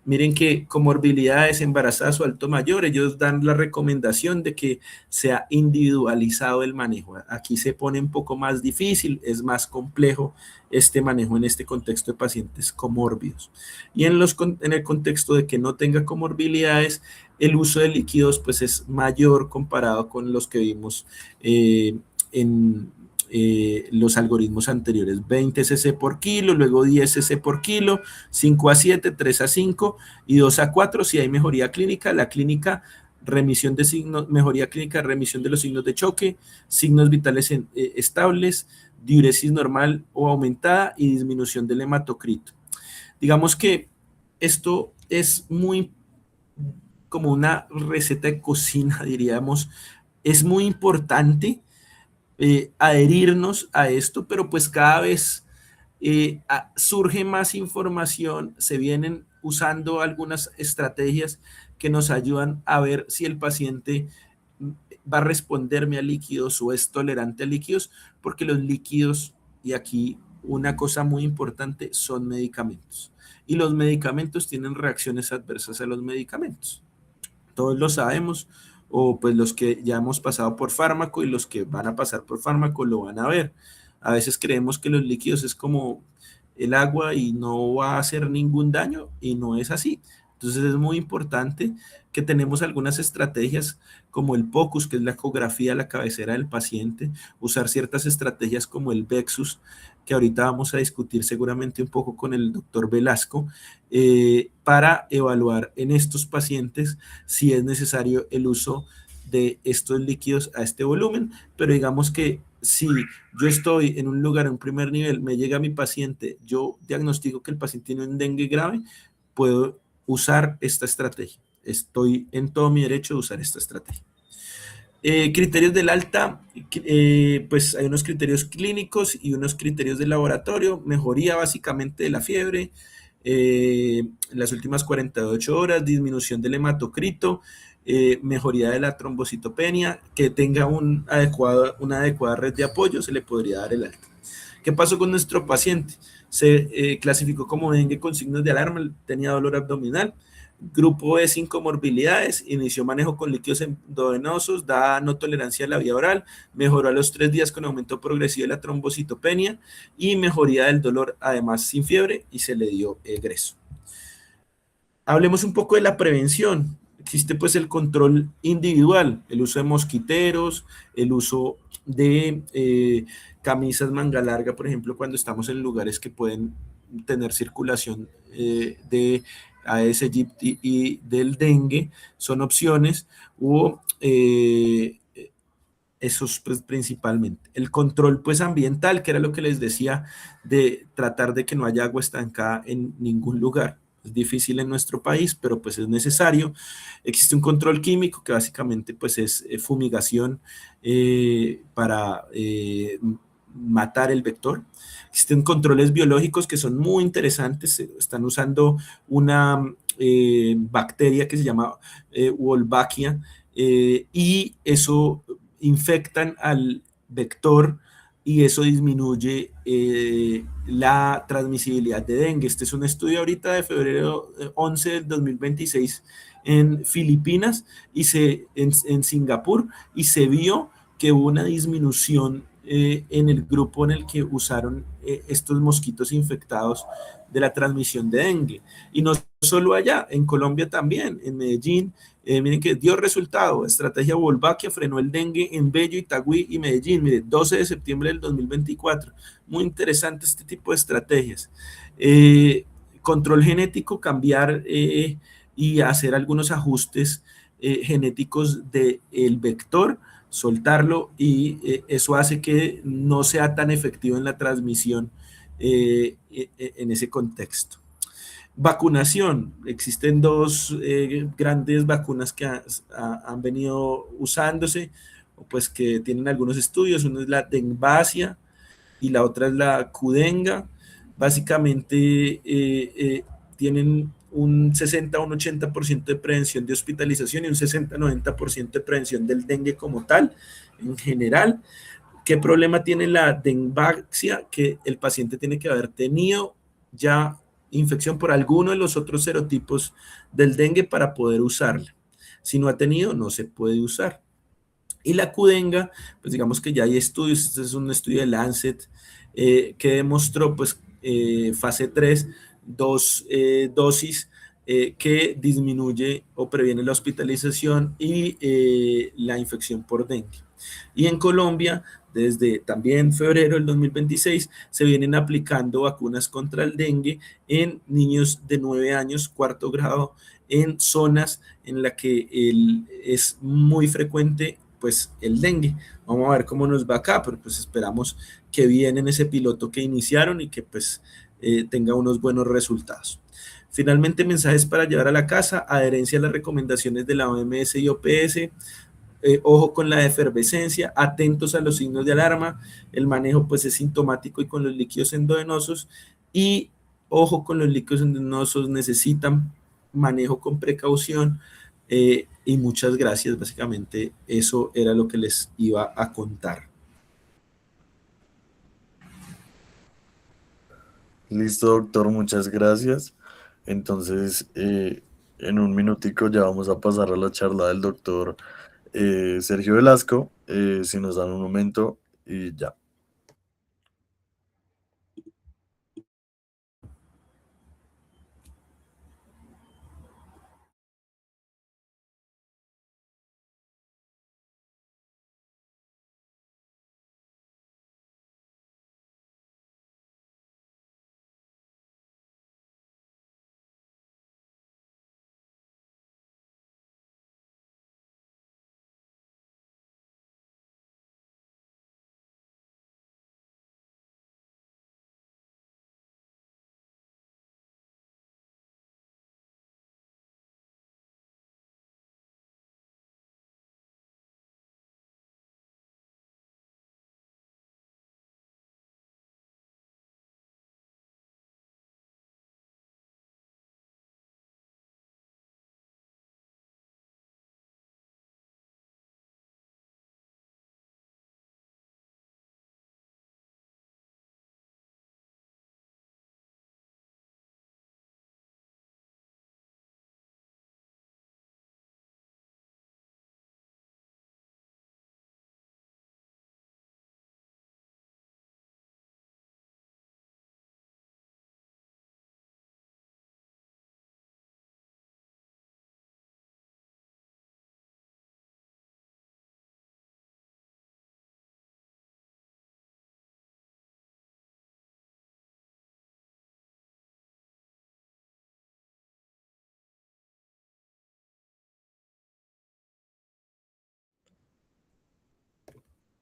Miren que comorbilidades, embarazadas o alto mayor, ellos dan la recomendación de que sea individualizado el manejo. Aquí se pone un poco más difícil, es más complejo este manejo en este contexto de pacientes comórbidos. Y en el contexto de que no tenga comorbilidades, el uso de líquidos pues es mayor comparado con los que vimos los algoritmos anteriores, 20 cc por kilo, luego 10 cc por kilo, 5 a 7, 3 a 5 y 2 a 4 si hay mejoría clínica. La clínica, remisión de signos, mejoría clínica, remisión de los signos de choque, signos vitales estables, diuresis normal o aumentada y disminución del hematocrito. Digamos que esto es muy como una receta de cocina, diríamos. Es muy importante adherirnos a esto, pero pues cada vez surge más información, se vienen usando algunas estrategias que nos ayudan a ver si el paciente va a responderme a líquidos o es tolerante a líquidos, porque los líquidos, y aquí una cosa muy importante, son medicamentos. Y los medicamentos tienen reacciones adversas a los medicamentos. Todos lo sabemos, o pues los que ya hemos pasado por fármaco y los que van a pasar por fármaco lo van a ver. A veces creemos que los líquidos es como el agua y no va a hacer ningún daño y no es así. Entonces es muy importante que tenemos algunas estrategias como el POCUS, que es la ecografía a la cabecera del paciente, usar ciertas estrategias como el VEXUS, que ahorita vamos a discutir seguramente un poco con el doctor Velasco, para evaluar en estos pacientes si es necesario el uso de estos líquidos a este volumen, pero digamos que si yo estoy en un lugar, en un primer nivel, me llega mi paciente, yo diagnostico que el paciente tiene un dengue grave, puedo usar esta estrategia. Estoy en todo mi derecho de usar esta estrategia. Criterios del alta, pues hay unos criterios clínicos y unos criterios de laboratorio, mejoría básicamente de la fiebre, las últimas 48 horas, disminución del hematocrito, mejoría de la trombocitopenia, que tenga una adecuada red de apoyo, se le podría dar el alta. ¿Qué pasó con nuestro paciente? Se clasificó como dengue con signos de alarma, tenía dolor abdominal, grupo E sin comorbilidades, inició manejo con líquidos endovenosos, da no tolerancia a la vía oral, mejoró a los 3 días con aumento progresivo de la trombocitopenia y mejoría del dolor, además sin fiebre, y se le dio egreso. Hablemos un poco de la prevención. Existe pues el control individual, el uso de mosquiteros, el uso de camisas manga larga, por ejemplo, cuando estamos en lugares que pueden tener circulación de Aedes aegypti y del dengue, son opciones, o esos pues, principalmente. El control pues ambiental, que era lo que les decía, de tratar de que no haya agua estancada en ningún lugar. Es difícil en nuestro país, pero pues es necesario. Existe un control químico que básicamente pues es fumigación para matar el vector. Existen controles biológicos que son muy interesantes. Están usando una bacteria que se llama Wolbachia y eso infectan al vector y eso disminuye la transmisibilidad de dengue. Este es un estudio ahorita de febrero 11 del 2026 en Filipinas y en Singapur, y se vio que hubo una disminución en el grupo en el que usaron estos mosquitos infectados de la transmisión de dengue. Y no solo allá, en Colombia también, en Medellín, miren que dio resultado, estrategia Wolbachia frenó el dengue en Bello, Itagüí y Medellín, mire, 12 de septiembre del 2024. Muy interesante este tipo de estrategias. Control genético, cambiar y hacer algunos ajustes genéticos del vector, soltarlo, y eso hace que no sea tan efectivo en la transmisión en ese contexto. Vacunación. Existen dos grandes vacunas que han venido usándose, pues que tienen algunos estudios. Uno es la Dengvasia y la otra es la Qdenga. Básicamente tienen un 60 o un 80% de prevención de hospitalización y un 60-90% de prevención del dengue como tal, en general. ¿Qué problema tiene la Dengvasia? Que el paciente tiene que haber tenido ya infección por alguno de los otros serotipos del dengue para poder usarla. Si no ha tenido, no se puede usar. Y la Qdenga, pues digamos que ya hay estudios, este es un estudio de Lancet que demostró pues fase 3, 2 dosis que disminuye o previene la hospitalización y la infección por dengue. Y en Colombia, desde también febrero del 2026, se vienen aplicando vacunas contra el dengue en niños de 9 años, cuarto grado, en zonas en las que es muy frecuente pues el dengue. Vamos a ver cómo nos va acá, pero pues esperamos que bien en ese piloto que iniciaron y que pues tenga unos buenos resultados. Finalmente, mensajes para llevar a la casa, adherencia a las recomendaciones de la OMS y OPS, ojo con la efervescencia, atentos a los signos de alarma, el manejo pues es sintomático y con los líquidos endovenosos y ojo con los líquidos endovenosos, necesitan manejo con precaución y muchas gracias, básicamente eso era lo que les iba a contar. Listo, doctor, muchas gracias. Entonces, en un minutico ya vamos a pasar a la charla del doctor Sergio Velasco, si nos dan un momento y ya.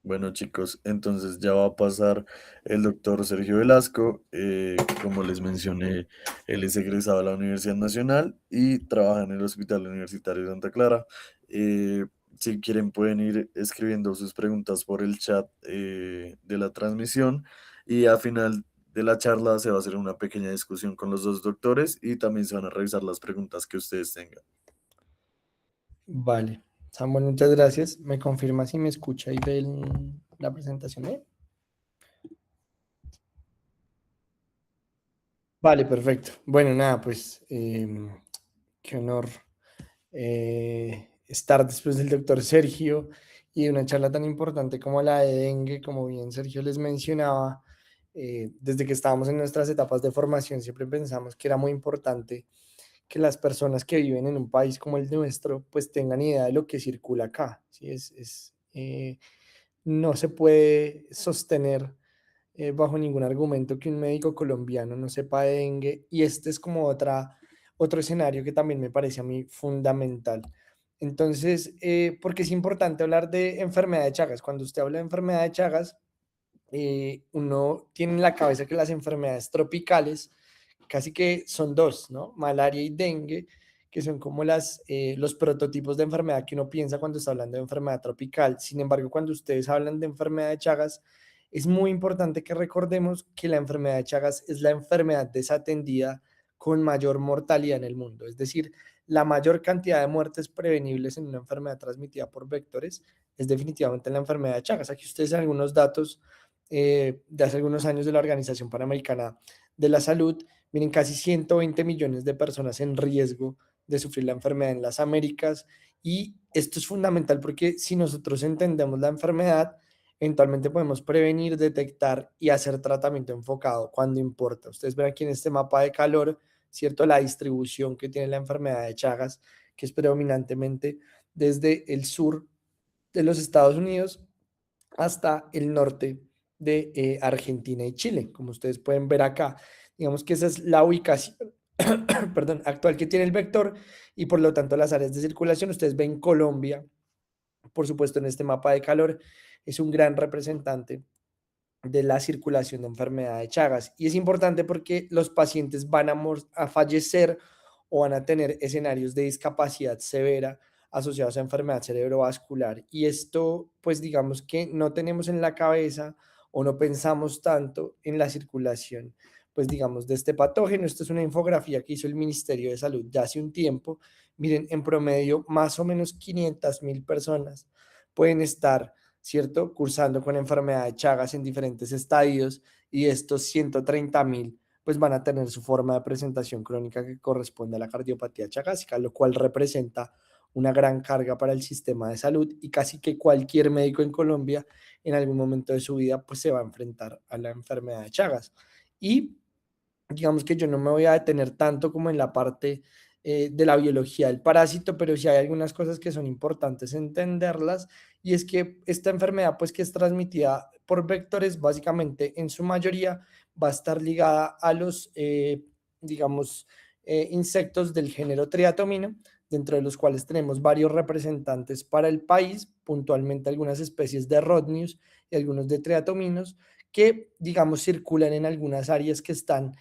Bueno, chicos, entonces ya va a pasar el doctor Sergio Velasco. Como les mencioné, él es egresado de la Universidad Nacional y trabaja en el Hospital Universitario de Santa Clara. Eh, si quieren, pueden ir escribiendo sus preguntas por el chat de la transmisión y al final de la charla se va a hacer una pequeña discusión con los dos doctores y también se van a revisar las preguntas que ustedes tengan. Vale. Samuel, muchas gracias. ¿Me confirma si me escucha y ve la presentación? Vale, perfecto. Bueno, nada, pues qué honor estar después del doctor Sergio y de una charla tan importante como la de dengue, como bien Sergio les mencionaba. Desde que estábamos en nuestras etapas de formación siempre pensamos que era muy importante que las personas que viven en un país como el nuestro pues tengan idea de lo que circula acá. ¿Sí? No se puede sostener bajo ningún argumento que un médico colombiano no sepa de dengue y este es como otro escenario que también me parece a mí fundamental. Entonces, porque es importante hablar de enfermedad de Chagas. Cuando usted habla de enfermedad de Chagas, uno tiene en la cabeza que las enfermedades tropicales casi que son dos, ¿no? Malaria y dengue, que son como los prototipos de enfermedad que uno piensa cuando está hablando de enfermedad tropical. Sin embargo, cuando ustedes hablan de enfermedad de Chagas, es muy importante que recordemos que la enfermedad de Chagas es la enfermedad desatendida con mayor mortalidad en el mundo. Es decir, la mayor cantidad de muertes prevenibles en una enfermedad transmitida por vectores es definitivamente la enfermedad de Chagas. Aquí ustedes algunos datos de hace algunos años de la Organización Panamericana de la Salud. Miren, casi 120 millones de personas en riesgo de sufrir la enfermedad en las Américas. Y esto es fundamental porque si nosotros entendemos la enfermedad, eventualmente podemos prevenir, detectar y hacer tratamiento enfocado cuando importa. Ustedes ven aquí en este mapa de calor, ¿cierto? La distribución que tiene la enfermedad de Chagas, que es predominantemente desde el sur de los Estados Unidos hasta el norte de Argentina y Chile, como ustedes pueden ver acá. Digamos que esa es la ubicación perdón, actual que tiene el vector y por lo tanto las áreas de circulación. Ustedes ven Colombia, por supuesto, en este mapa de calor, es un gran representante de la circulación de enfermedad de Chagas. Y es importante porque los pacientes van a fallecer o van a tener escenarios de discapacidad severa asociados a enfermedad cerebrovascular. Y esto, pues digamos que no tenemos en la cabeza o no pensamos tanto en la circulación, pues digamos, de este patógeno. Esto es una infografía que hizo el Ministerio de Salud ya hace un tiempo. Miren, en promedio, más o menos 500.000 personas pueden estar, ¿cierto?, cursando con enfermedad de Chagas en diferentes estadios, y estos 130.000 pues van a tener su forma de presentación crónica que corresponde a la cardiopatía chagásica, lo cual representa una gran carga para el sistema de salud, y casi que cualquier médico en Colombia en algún momento de su vida pues se va a enfrentar a la enfermedad de Chagas. Y digamos que yo no me voy a detener tanto como en la parte de la biología del parásito, pero sí hay algunas cosas que son importantes entenderlas, y es que esta enfermedad, pues que es transmitida por vectores, básicamente en su mayoría va a estar ligada a los, digamos, insectos del género Triatomino, dentro de los cuales tenemos varios representantes para el país, puntualmente algunas especies de Rhodnius y algunos de Triatominos, que, digamos, circulan en algunas áreas que están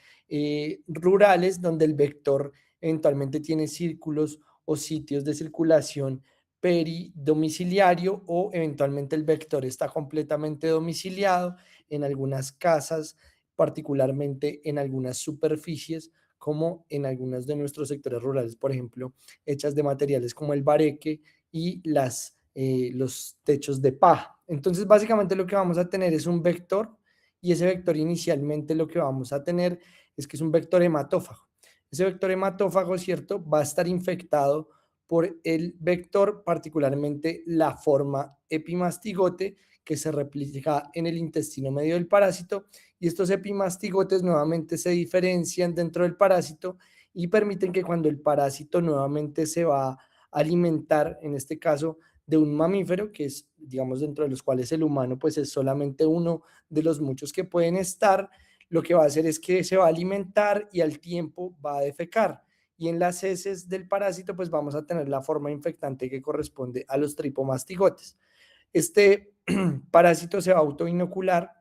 rurales, donde el vector eventualmente tiene círculos o sitios de circulación peridomiciliario, o eventualmente el vector está completamente domiciliado en algunas casas, particularmente en algunas superficies, como en algunos de nuestros sectores rurales, por ejemplo, hechas de materiales como el bareque y los techos de paja. Entonces, básicamente lo que vamos a tener es un vector, y ese vector inicialmente lo que vamos a tener es que es un vector hematófago. Ese vector hematófago, ¿cierto?, va a estar infectado por el vector, particularmente la forma epimastigote, que se replica en el intestino medio del parásito, y estos epimastigotes nuevamente se diferencian dentro del parásito y permiten que cuando el parásito nuevamente se va a alimentar, en este caso de un mamífero, que es, digamos, dentro de los cuales el humano pues es solamente uno de los muchos que pueden estar, lo que va a hacer es que se va a alimentar y al tiempo va a defecar. Y en las heces del parásito pues vamos a tener la forma infectante que corresponde a los tripomastigotes. Este parásito se va a autoinocular,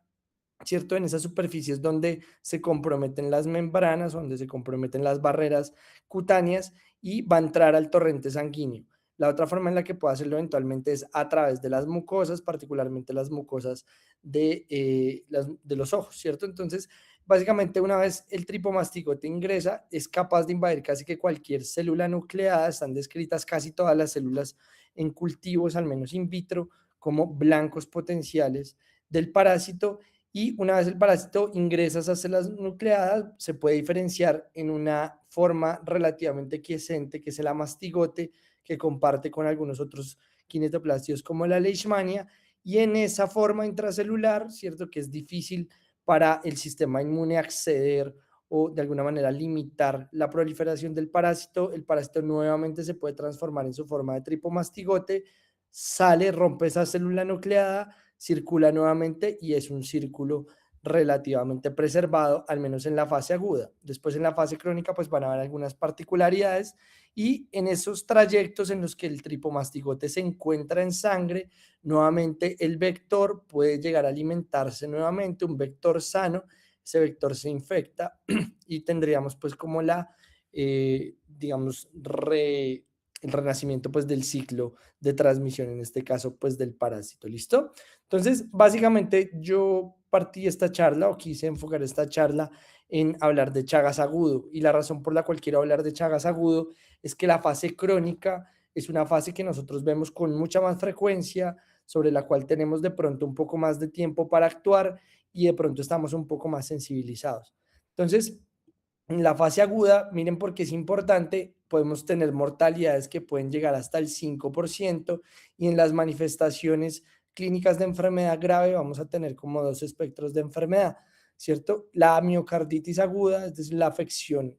¿cierto?, en esas superficies donde se comprometen las membranas, donde se comprometen las barreras cutáneas, y va a entrar al torrente sanguíneo. La otra forma en la que puede hacerlo eventualmente es a través de las mucosas, particularmente las mucosas de los ojos, ¿cierto? Entonces, básicamente, una vez el tripomastigote ingresa, es capaz de invadir casi que cualquier célula nucleada. Están descritas casi todas las células en cultivos, al menos in vitro, como blancos potenciales del parásito. Y una vez el parásito ingresa a esas células nucleadas, se puede diferenciar en una forma relativamente quiescente, que es el amastigote, que comparte con algunos otros kinetoplastios como la leishmania, y en esa forma intracelular, ¿cierto?, que es difícil para el sistema inmune acceder o de alguna manera limitar la proliferación del parásito, el parásito nuevamente se puede transformar en su forma de tripomastigote, sale, rompe esa célula nucleada, circula nuevamente y es un círculo relativamente preservado, al menos en la fase aguda. Después, en la fase crónica, pues van a haber algunas particularidades, y en esos trayectos en los que el tripomastigote se encuentra en sangre, nuevamente el vector puede llegar a alimentarse nuevamente, un vector sano, ese vector se infecta y tendríamos pues como digamos, el renacimiento pues del ciclo de transmisión, en este caso pues del parásito. ¿Listo? Entonces, básicamente yo partí esta charla, o quise enfocar esta charla en hablar de Chagas agudo, y la razón por la cual quiero hablar de Chagas agudo es que la fase crónica es una fase que nosotros vemos con mucha más frecuencia, sobre la cual tenemos de pronto un poco más de tiempo para actuar, y de pronto estamos un poco más sensibilizados. Entonces, en la fase aguda, miren por qué es importante, podemos tener mortalidades que pueden llegar hasta el 5%, y en las manifestaciones clínicas de enfermedad grave vamos a tener como dos espectros de enfermedad. ¿cierto? La miocarditis aguda, es decir, la afección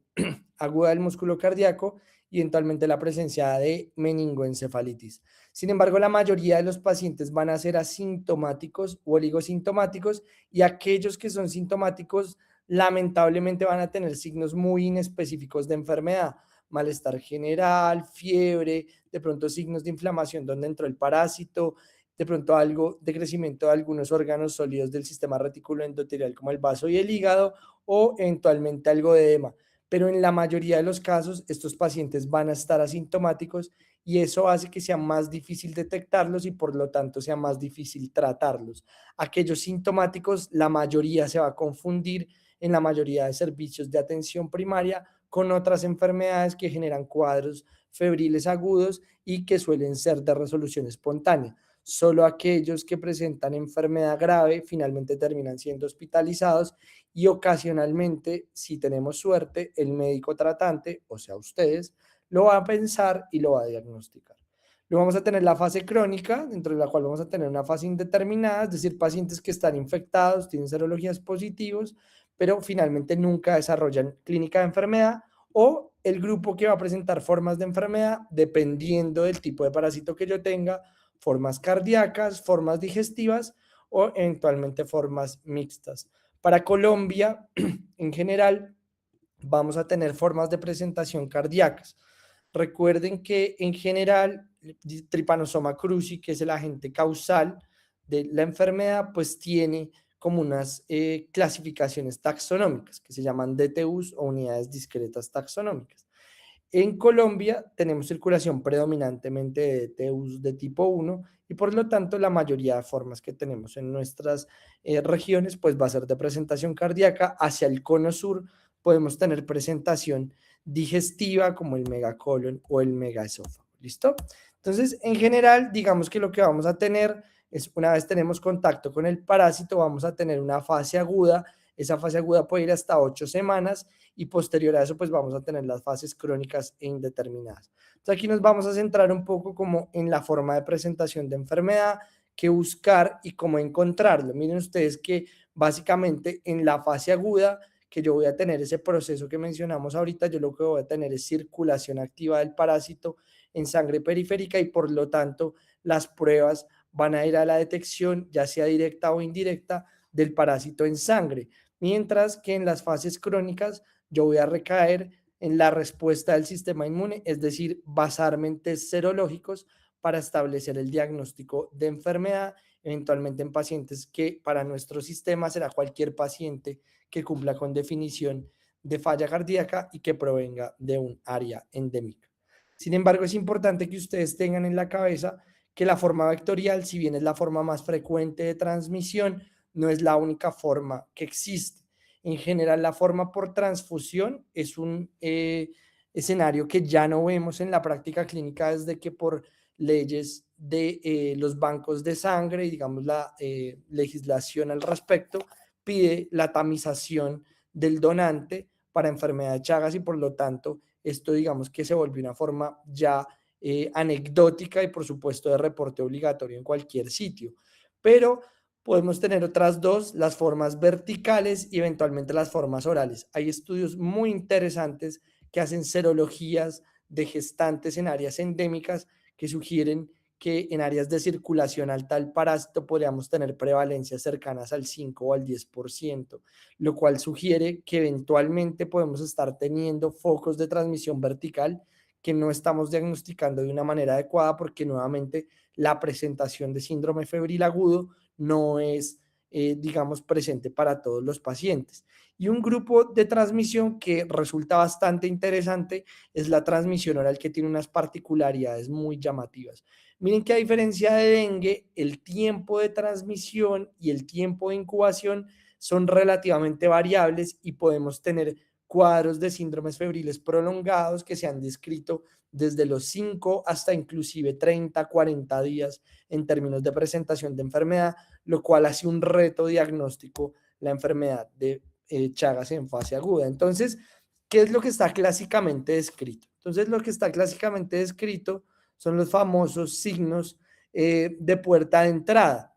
aguda del músculo cardíaco y eventualmente la presencia de meningoencefalitis. Sin embargo, la mayoría de los pacientes van a ser asintomáticos o oligosintomáticos y aquellos que son sintomáticos lamentablemente van a tener signos muy inespecíficos de enfermedad, malestar general, fiebre, de pronto signos de inflamación donde entró el parásito, de pronto algo de crecimiento de algunos órganos sólidos del sistema reticuloendotelial como el vaso y el hígado o eventualmente algo de edema. Pero en la mayoría de los casos estos pacientes van a estar asintomáticos y eso hace que sea más difícil detectarlos y por lo tanto sea más difícil tratarlos. Aquellos sintomáticos, la mayoría se va a confundir en la mayoría de servicios de atención primaria con otras enfermedades que generan cuadros febriles agudos y que suelen ser de resolución espontánea. Solo aquellos que presentan enfermedad grave finalmente terminan siendo hospitalizados y ocasionalmente, si tenemos suerte, el médico tratante, o sea, ustedes, lo va a pensar y lo va a diagnosticar. Luego vamos a tener la fase crónica, dentro de la cual vamos a tener una fase indeterminada, es decir, pacientes que están infectados, tienen serologías positivos, pero finalmente nunca desarrollan clínica de enfermedad, o el grupo que va a presentar formas de enfermedad dependiendo del tipo de parásito que yo tenga, formas cardíacas, formas digestivas o eventualmente formas mixtas. Para Colombia, en general, vamos a tener formas de presentación cardíacas. Recuerden que en general, Trypanosoma cruzi, que es el agente causal de la enfermedad, pues tiene como unas clasificaciones taxonómicas que se llaman DTUs o unidades discretas taxonómicas. En Colombia tenemos circulación predominantemente de DTUs de tipo 1 y por lo tanto la mayoría de formas que tenemos en nuestras regiones pues va a ser de presentación cardíaca. Hacia el cono sur podemos tener presentación digestiva como el megacolon o el megaesófago. ¿Listo? Entonces, en general, digamos que lo que vamos a tener es una vez tenemos contacto con el parásito, vamos a tener una fase aguda. Esa fase aguda puede ir hasta 8 semanas y posterior a eso pues vamos a tener las fases crónicas e indeterminadas. Entonces aquí nos vamos a centrar un poco como en la forma de presentación de enfermedad, qué buscar y cómo encontrarlo. Miren ustedes que básicamente en la fase aguda que yo voy a tener ese proceso que mencionamos ahorita, yo lo que voy a tener es circulación activa del parásito en sangre periférica y por lo tanto las pruebas van a ir a la detección, ya sea directa o indirecta, del parásito en sangre. Mientras que en las fases crónicas yo voy a recaer en la respuesta del sistema inmune, es decir, basarme en test serológicos para establecer el diagnóstico de enfermedad, eventualmente en pacientes que para nuestro sistema será cualquier paciente que cumpla con definición de falla cardíaca y que provenga de un área endémica. Sin embargo, es importante que ustedes tengan en la cabeza que la forma vectorial, si bien es la forma más frecuente de transmisión, no es la única forma que existe. En general, la forma por transfusión es un escenario que ya no vemos en la práctica clínica desde que por leyes de los bancos de sangre y digamos la legislación al respecto pide la tamización del donante para enfermedad de Chagas y por lo tanto esto digamos que se volvió una forma ya anecdótica y por supuesto de reporte obligatorio en cualquier sitio. Pero podemos tener otras dos, las formas verticales y eventualmente las formas orales. Hay estudios muy interesantes que hacen serologías de gestantes en áreas endémicas que sugieren que en áreas de circulación alta del parásito podríamos tener prevalencias cercanas al 5 o al 10%, lo cual sugiere que eventualmente podemos estar teniendo focos de transmisión vertical que no estamos diagnosticando de una manera adecuada porque nuevamente la presentación de síndrome febril agudo no es, digamos, presente para todos los pacientes. Y un grupo de transmisión que resulta bastante interesante es la transmisión oral, que tiene unas particularidades muy llamativas. Miren que a diferencia de dengue, el tiempo de transmisión y el tiempo de incubación son relativamente variables y podemos tener cuadros de síndromes febriles prolongados que se han descrito desde los 5 hasta inclusive 30, 40 días en términos de presentación de enfermedad, lo cual hace un reto diagnóstico la enfermedad de Chagas en fase aguda. Entonces, ¿qué es lo que está clásicamente descrito? Entonces, lo que está clásicamente descrito son los famosos signos de puerta de entrada.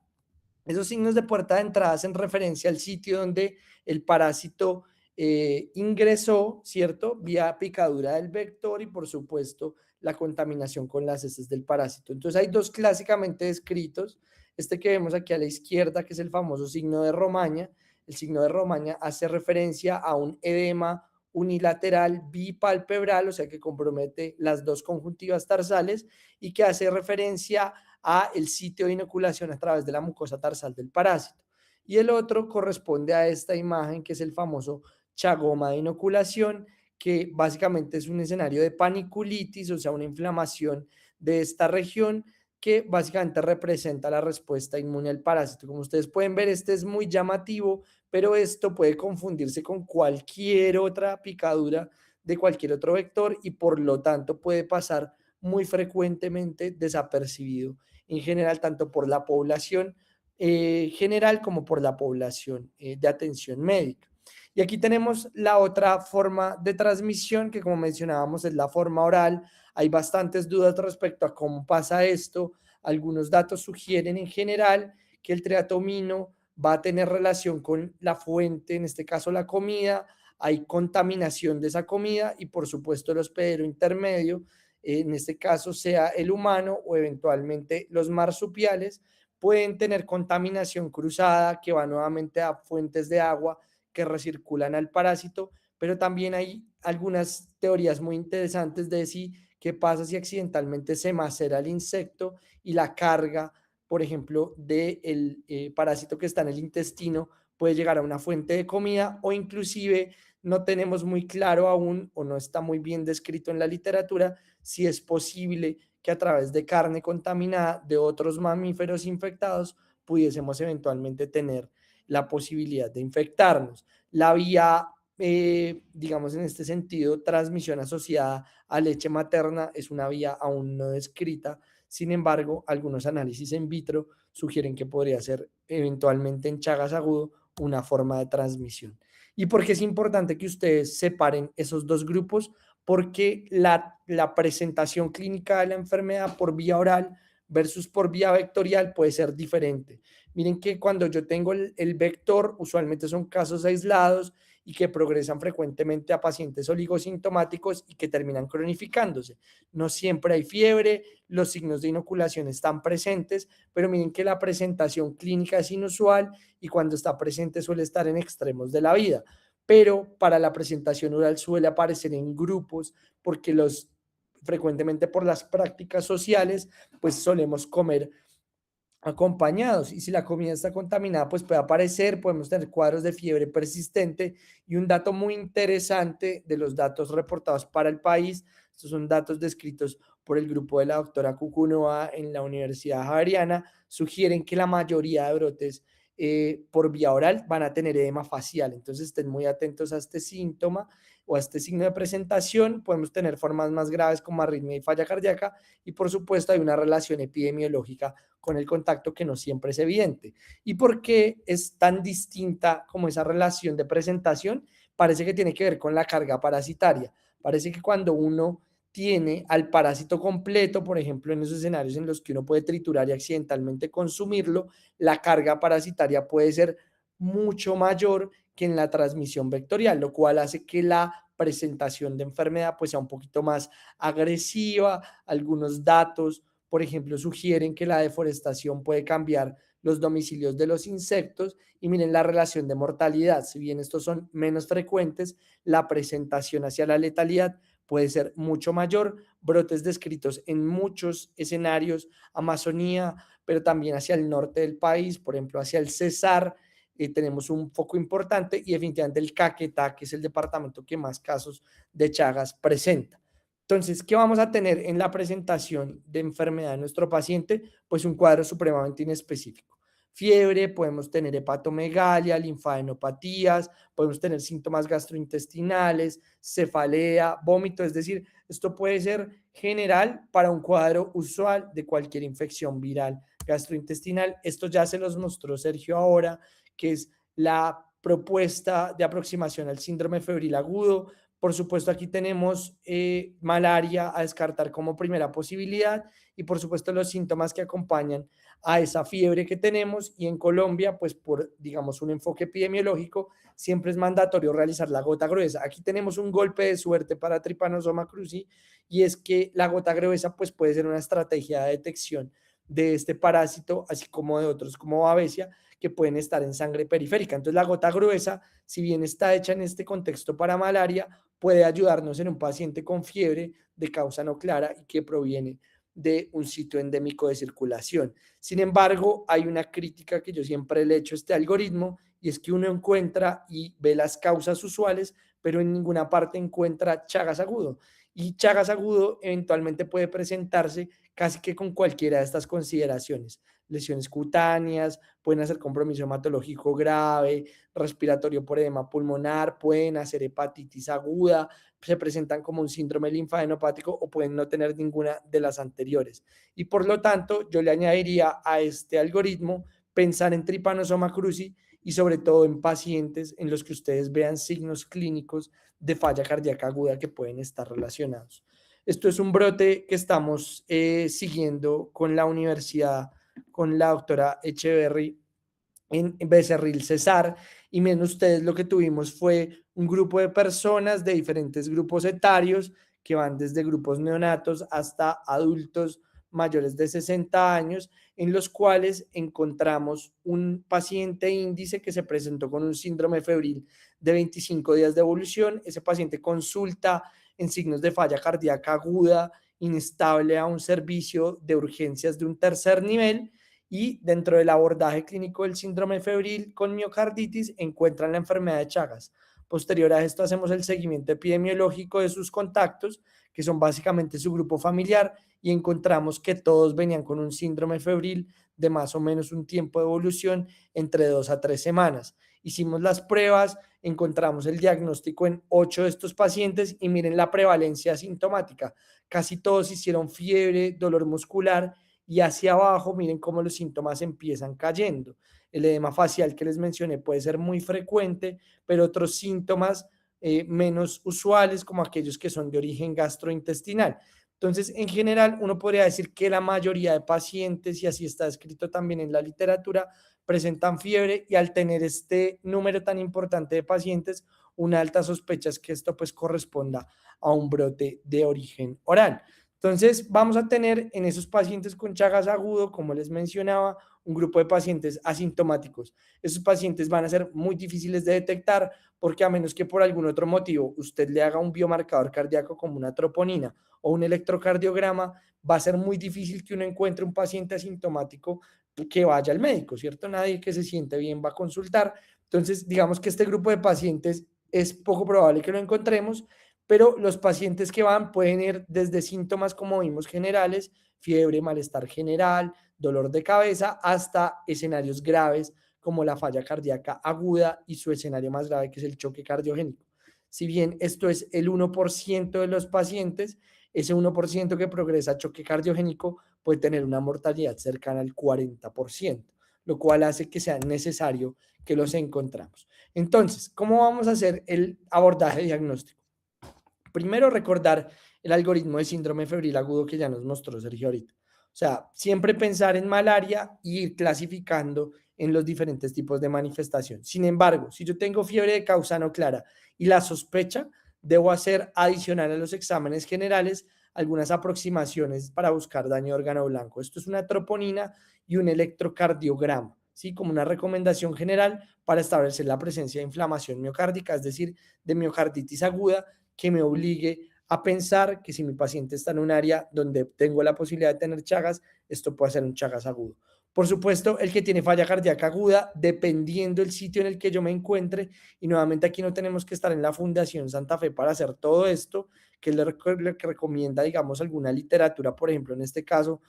Esos signos de puerta de entrada hacen referencia al sitio donde el parásito ingresó, ¿cierto? Vía picadura del vector y, por supuesto, la contaminación con las heces del parásito. Entonces, hay dos clásicamente descritos. Este que vemos aquí a la izquierda, que es el famoso signo de Romaña. El signo de Romaña hace referencia a un edema unilateral bipalpebral, o sea, que compromete las dos conjuntivas tarsales y que hace referencia a el sitio de inoculación a través de la mucosa tarsal del parásito. Y el otro corresponde a esta imagen, que es el famoso chagoma de inoculación, que básicamente es un escenario de paniculitis, o sea, una inflamación de esta región que básicamente representa la respuesta inmune al parásito. Como ustedes pueden ver, este es muy llamativo, pero esto puede confundirse con cualquier otra picadura de cualquier otro vector y por lo tanto puede pasar muy frecuentemente desapercibido en general, tanto por la población general como por la población de atención médica. Y aquí tenemos la otra forma de transmisión, que como mencionábamos es la forma oral. Hay bastantes dudas respecto a cómo pasa esto. Algunos datos sugieren en general que el triatomino va a tener relación con la fuente, en este caso la comida. Hay contaminación de esa comida y por supuesto el hospedero intermedio, en este caso sea el humano o eventualmente los marsupiales, pueden tener contaminación cruzada que va nuevamente a fuentes de agua que recirculan al parásito, pero también hay algunas teorías muy interesantes de si qué pasa si accidentalmente se macera el insecto y la carga, por ejemplo, del parásito que está en el intestino puede llegar a una fuente de comida o inclusive no tenemos muy claro aún o no está muy bien descrito en la literatura si es posible que a través de carne contaminada de otros mamíferos infectados pudiésemos eventualmente tener la posibilidad de infectarnos. La vía, digamos en este sentido, transmisión asociada a leche materna es una vía aún no descrita. Sin embargo, algunos análisis in vitro sugieren que podría ser eventualmente en Chagas agudo una forma de transmisión. ¿Y por qué es importante que ustedes separen esos dos grupos? Porque la presentación clínica de la enfermedad por vía oral versus por vía vectorial puede ser diferente. Miren que cuando yo tengo el vector, usualmente son casos aislados y que progresan frecuentemente a pacientes oligosintomáticos y que terminan cronificándose. No siempre hay fiebre, los signos de inoculación están presentes, pero miren que la presentación clínica es inusual y cuando está presente suele estar en extremos de la vida. Pero para la presentación oral suele aparecer en grupos porque frecuentemente por las prácticas sociales, pues solemos comer acompañados y si la comida está contaminada, pues puede aparecer, podemos tener cuadros de fiebre persistente y un dato muy interesante de los datos reportados para el país, estos son datos descritos por el grupo de la doctora Cucunoa en la Universidad Javeriana, sugieren que la mayoría de brotes por vía oral van a tener edema facial, entonces estén muy atentos a este síntoma o a este signo de presentación, podemos tener formas más graves como arritmia y falla cardíaca y por supuesto hay una relación epidemiológica con el contacto que no siempre es evidente. ¿Y por qué es tan distinta como esa relación de presentación? Parece que tiene que ver con la carga parasitaria. Parece que cuando uno tiene al parásito completo, por ejemplo, en esos escenarios en los que uno puede triturar y accidentalmente consumirlo, la carga parasitaria puede ser mucho mayor que en la transmisión vectorial, lo cual hace que la presentación de enfermedad pues sea un poquito más agresiva. Algunos datos, por ejemplo, sugieren que la deforestación puede cambiar los domicilios de los insectos y miren la relación de mortalidad. Si bien estos son menos frecuentes, la presentación hacia la letalidad puede ser mucho mayor. Brotes descritos en muchos escenarios, Amazonía, pero también hacia el norte del país, por ejemplo, hacia el Cesar, tenemos un foco importante y definitivamente el Caquetá, que es el departamento que más casos de Chagas presenta. Entonces, ¿qué vamos a tener en la presentación de enfermedad de nuestro paciente? Pues un cuadro supremamente inespecífico. Fiebre, podemos tener hepatomegalia, linfadenopatías, podemos tener síntomas gastrointestinales, cefalea, vómito, es decir, esto puede ser general para un cuadro usual de cualquier infección viral gastrointestinal. Esto ya se los mostró Sergio ahora, que es la propuesta de aproximación al síndrome febril agudo. Por supuesto, aquí tenemos malaria a descartar como primera posibilidad y por supuesto los síntomas que acompañan a esa fiebre que tenemos y en Colombia, pues por, digamos, un enfoque epidemiológico, siempre es mandatorio realizar la gota gruesa. Aquí tenemos un golpe de suerte para Trypanosoma cruzi y es que la gota gruesa pues puede ser una estrategia de detección de este parásito, así como de otros como Babesia, que pueden estar en sangre periférica. Entonces la gota gruesa, si bien está hecha en este contexto para malaria, puede ayudarnos en un paciente con fiebre de causa no clara y que proviene de un sitio endémico de circulación. Sin embargo, hay una crítica que yo siempre le he hecho a este algoritmo y es que uno encuentra y ve las causas usuales, pero en ninguna parte encuentra Chagas agudo. Y Chagas agudo eventualmente puede presentarse casi que con cualquiera de estas consideraciones. Lesiones cutáneas, pueden hacer compromiso hematológico grave, respiratorio por edema pulmonar, pueden hacer hepatitis aguda, se presentan como un síndrome linfadenopático o pueden no tener ninguna de las anteriores. Y por lo tanto, yo le añadiría a este algoritmo pensar en Trypanosoma cruzi y sobre todo en pacientes en los que ustedes vean signos clínicos de falla cardíaca aguda que pueden estar relacionados. Esto es un brote que estamos siguiendo con la universidad, con la doctora Echeverry en Becerril Cesar, y miren ustedes, lo que tuvimos fue un grupo de personas de diferentes grupos etarios que van desde grupos neonatos hasta adultos mayores de 60 años, en los cuales encontramos un paciente índice que se presentó con un síndrome febril de 25 días de evolución. Ese paciente consulta en signos de falla cardíaca aguda, inestable a un servicio de urgencias de un tercer nivel, y dentro del abordaje clínico del síndrome febril con miocarditis encuentran la enfermedad de Chagas. Posterior a esto hacemos el seguimiento epidemiológico de sus contactos, que son básicamente su grupo familiar, y encontramos que todos venían con un síndrome febril de más o menos un tiempo de evolución entre 2 a 3 semanas. Hicimos las pruebas, encontramos el diagnóstico en 8 de estos pacientes y miren la prevalencia sintomática. Casi todos hicieron fiebre, dolor muscular y hacia abajo miren cómo los síntomas empiezan cayendo. El edema facial que les mencioné puede ser muy frecuente, pero otros síntomas menos usuales como aquellos que son de origen gastrointestinal. Entonces, en general, uno podría decir que la mayoría de pacientes, y así está escrito también en la literatura, presentan fiebre y al tener este número tan importante de pacientes, una alta sospecha es que esto pues corresponda a un brote de origen oral. Entonces, vamos a tener en esos pacientes con Chagas agudo, como les mencionaba, un grupo de pacientes asintomáticos. Esos pacientes van a ser muy difíciles de detectar porque a menos que por algún otro motivo usted le haga un biomarcador cardíaco como una troponina o un electrocardiograma, va a ser muy difícil que uno encuentre un paciente asintomático que vaya al médico, ¿cierto? Nadie que se siente bien va a consultar. Entonces, digamos que este grupo de pacientes es poco probable que lo encontremos, pero los pacientes que van pueden ir desde síntomas, como vimos, generales, fiebre, malestar general, dolor de cabeza, hasta escenarios graves como la falla cardíaca aguda y su escenario más grave, que es el choque cardiogénico. Si bien esto es el 1% de los pacientes, ese 1% que progresa a choque cardiogénico puede tener una mortalidad cercana al 40%, lo cual hace que sea necesario que los encontramos. Entonces, ¿cómo vamos a hacer el abordaje diagnóstico? Primero, recordar el algoritmo de síndrome febril agudo que ya nos mostró Sergio ahorita. O sea, siempre pensar en malaria y ir clasificando en los diferentes tipos de manifestación. Sin embargo, si yo tengo fiebre de causa no clara y la sospecha, debo hacer adicional a los exámenes generales algunas aproximaciones para buscar daño de órgano blanco. Esto es una troponina y un electrocardiograma, ¿sí? Como una recomendación general para establecer la presencia de inflamación miocárdica, es decir, de miocarditis aguda, que me obligue a pensar que si mi paciente está en un área donde tengo la posibilidad de tener Chagas, esto puede ser un Chagas agudo. Por supuesto, el que tiene falla cardíaca aguda, dependiendo del sitio en el que yo me encuentre, y nuevamente aquí no tenemos que estar en la Fundación Santa Fe para hacer todo esto, que es lo que recomienda, digamos, alguna literatura, por ejemplo, en este caso,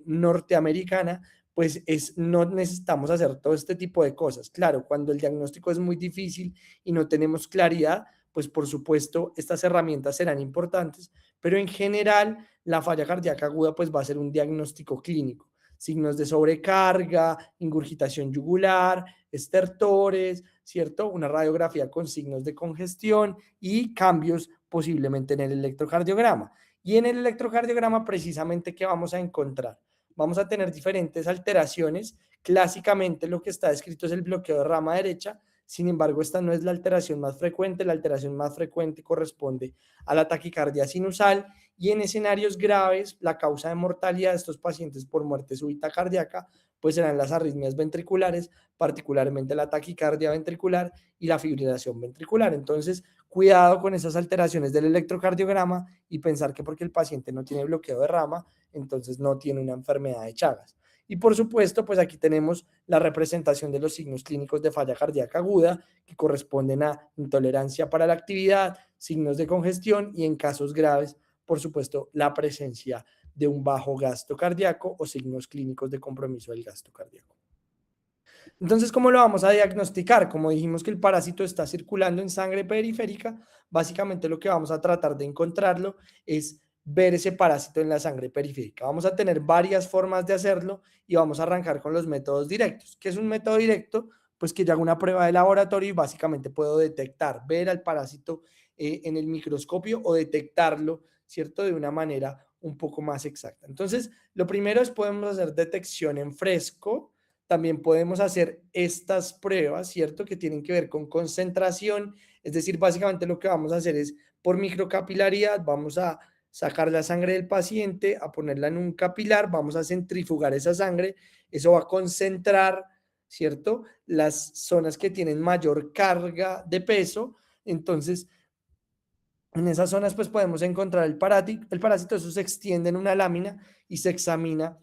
norteamericana, pues no necesitamos hacer todo este tipo de cosas. Claro, cuando el diagnóstico es muy difícil y no tenemos claridad, pues por supuesto estas herramientas serán importantes, pero en general la falla cardíaca aguda pues va a ser un diagnóstico clínico. signos de sobrecarga, ingurgitación yugular, estertores, ¿cierto? Una radiografía con signos de congestión y cambios posiblemente en el electrocardiograma. Y en el electrocardiograma, precisamente, ¿qué vamos a encontrar? Vamos a tener diferentes alteraciones. Clásicamente lo que está descrito es el bloqueo de rama derecha. Sin embargo, esta no es la alteración más frecuente. La alteración más frecuente corresponde a la taquicardia sinusal, y en escenarios graves la causa de mortalidad de estos pacientes por muerte súbita cardíaca pues serán las arritmias ventriculares, particularmente la taquicardia ventricular y la fibrilación ventricular. Entonces, cuidado con esas alteraciones del electrocardiograma y pensar que porque el paciente no tiene bloqueo de rama, entonces no tiene una enfermedad de Chagas. Y por supuesto, pues aquí tenemos la representación de los signos clínicos de falla cardíaca aguda, que corresponden a intolerancia para la actividad, signos de congestión y en casos graves, por supuesto, la presencia de un bajo gasto cardíaco o signos clínicos de compromiso del gasto cardíaco. Entonces, ¿cómo lo vamos a diagnosticar? Como dijimos que el parásito está circulando en sangre periférica, básicamente lo que vamos a tratar de encontrarlo es ver ese parásito en la sangre periférica. Vamos a tener varias formas de hacerlo y vamos a arrancar con los métodos directos. ¿Qué es un método directo? Pues que yo hago una prueba de laboratorio y básicamente puedo detectar, ver al parásito en el microscopio o detectarlo, ¿cierto? De una manera un poco más exacta. Entonces, lo primero es podemos hacer detección en fresco. También podemos hacer estas pruebas, ¿cierto? Que tienen que ver con concentración. Es decir, básicamente lo que vamos a hacer es por microcapilaridad, vamos a sacar la sangre del paciente, a ponerla en un capilar, vamos a centrifugar esa sangre, eso va a concentrar, ¿cierto? Las zonas que tienen mayor carga de peso. Entonces, en esas zonas pues podemos encontrar el parásito, eso se extiende en una lámina y se examina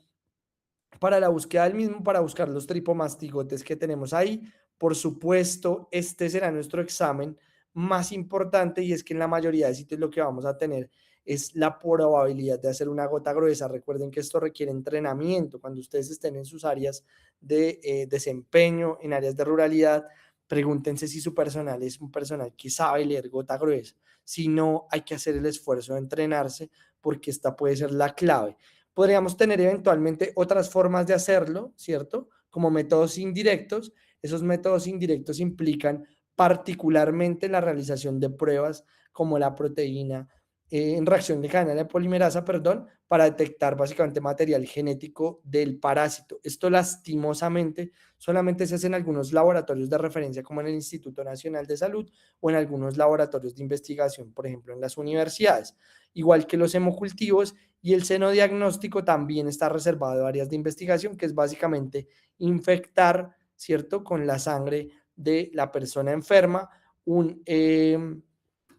para la búsqueda del mismo, para buscar los tripomastigotes que tenemos ahí. Por supuesto, este será nuestro examen más importante, y es que en la mayoría de sitios lo que vamos a tener es la probabilidad de hacer una gota gruesa. Recuerden que esto requiere entrenamiento. Cuando ustedes estén en sus áreas de desempeño, en áreas de ruralidad, pregúntense si su personal es un personal que sabe leer gota gruesa. Si no, hay que hacer el esfuerzo de entrenarse, porque esta puede ser la clave. Podríamos tener eventualmente otras formas de hacerlo, ¿cierto? Como métodos indirectos. Esos métodos indirectos implican particularmente la realización de pruebas como la proteína en reacción de cadena de polimerasa, perdón, para detectar básicamente material genético del parásito. Esto lastimosamente solamente se hace en algunos laboratorios de referencia como en el Instituto Nacional de Salud o en algunos laboratorios de investigación, por ejemplo, en las universidades. Igual que los hemocultivos, y el senodiagnóstico también está reservado a áreas de investigación, que es básicamente infectar, ¿cierto?, con la sangre de la persona enferma un